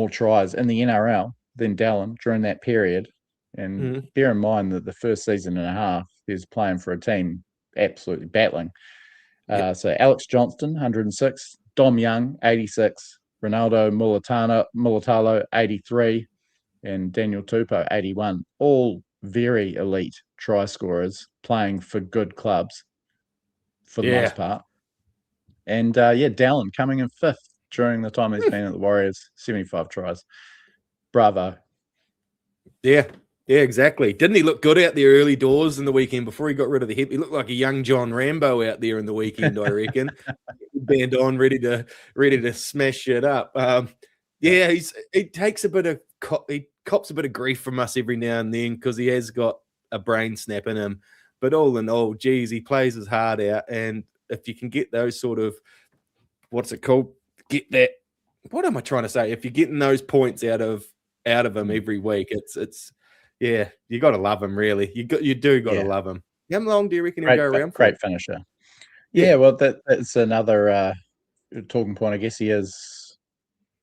tries in the NRL than Dallin during that period. And bear in mind that the first season and a half he was playing for a team absolutely battling. So Alex Johnston, 106, Dom Young, 86, Ronaldo Mulatalo, 83, and Daniel Tupou, 81. All very elite try scorers playing for good clubs for the most part. And Dallin coming in 5th during the time he's been at the Warriors, 75 tries. Bravo. Yeah, exactly. Didn't he look good out there early doors in the weekend before he got rid of the hip? He looked like a young John Rambo out there in the weekend, I reckon. Band on, ready to smash shit up. He takes a bit of he cops a bit of grief from us every now and then because he has got a brain snap in him. But all in all, geez, he plays his heart out. And if you can get those sort of, what's it called? Get that. What am I trying to say? If you're getting those points out of him every week, it's you got to love him, really. You do got to love him. How long do you reckon he'll go around for? Great finisher. Yeah, well, that's another talking point. I guess he is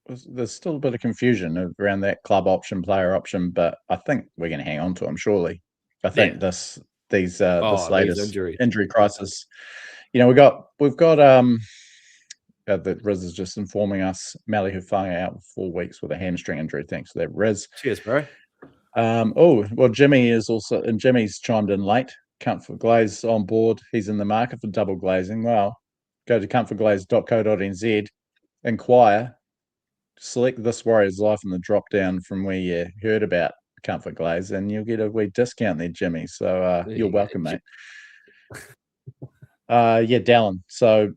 there's still a bit of confusion around that club option, player option, but I think we're going to hang on to them. Surely, I think this latest injury crisis. We've got that Riz is just informing us Mally Hufanga out for 4 weeks with a hamstring injury. Thanks for that, Riz. Cheers, bro. Jimmy is also, and Jimmy's chimed in late. ComfortGlaze on board. He's in the market for double glazing. Well, go to comfortglaze.co.nz, inquire, select This Warrior's Life in the drop down from where you heard about ComfortGlaze, and you'll get a wee discount there, Jimmy. So you're welcome, mate. Dallin. So,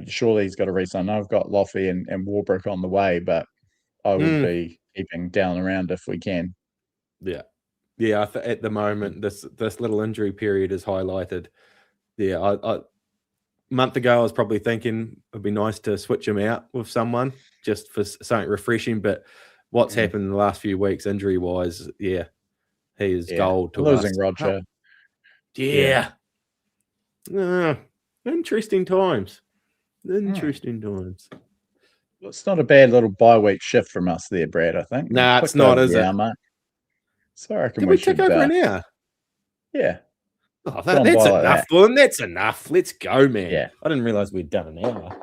surely he's got a reason. I know I've got Loffy and Warbrick on the way, but I would be keeping Dallin around if we can. Yeah. At the moment, this little injury period is highlighted. Yeah, a month ago, I was probably thinking it'd be nice to switch him out with someone just for something refreshing. But what's happened in the last few weeks, injury wise, he is gold to losing us. Roger. Interesting times. Times. It's not a bad little bye-week shift from us there, Brad, I think. Nah, it's not, is it? Mate. So I reckon Did we take over an hour? Yeah. Oh, that's enough, Dylan. That's enough. Let's go, man. Yeah. I didn't realize we'd done an hour.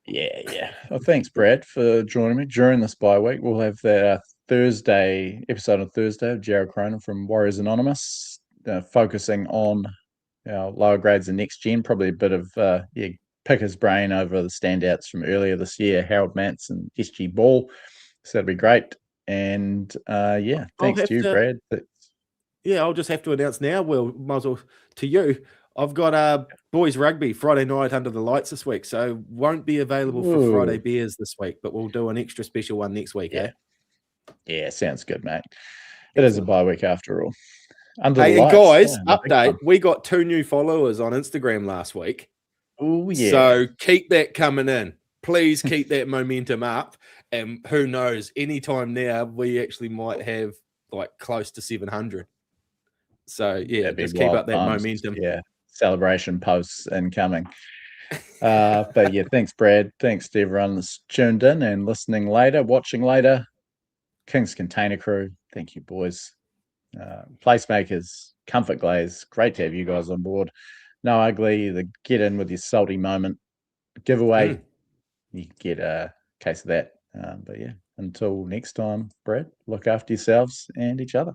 Yeah. Well, thanks, Brad, for joining me during this bye week. We'll have that Thursday episode on Thursday of Jared Cronin from Warriors Anonymous, focusing on lower grades and next gen. Probably a bit of pick his brain over the standouts from earlier this year, Harold Mance and SG Ball. So that'll be great. And thanks to you, Brad. I'll just have to announce now, muzzle to you. I've got boys rugby Friday night under the lights this week, so won't be available for Friday beers this week, but we'll do an extra special one next week. Yeah, sounds good, mate. It is a bye week after all. And guys, update: we got 2 new followers on Instagram last week. Oh yeah! So keep that coming in. Please keep that momentum up. And who knows? Anytime now, we actually might have close to 700. So just keep up that momentum. Yeah, celebration posts incoming. But thanks, Brad. Thanks to everyone that's tuned in and listening later, watching later. Kingz Container Crew, thank you, boys. PlaceMakers, ComfortGlaze, great to have you guys on board. No Ugly, the get in with your salty moment giveaway. You can get a case of that. But until next time, Brad, look after yourselves and each other.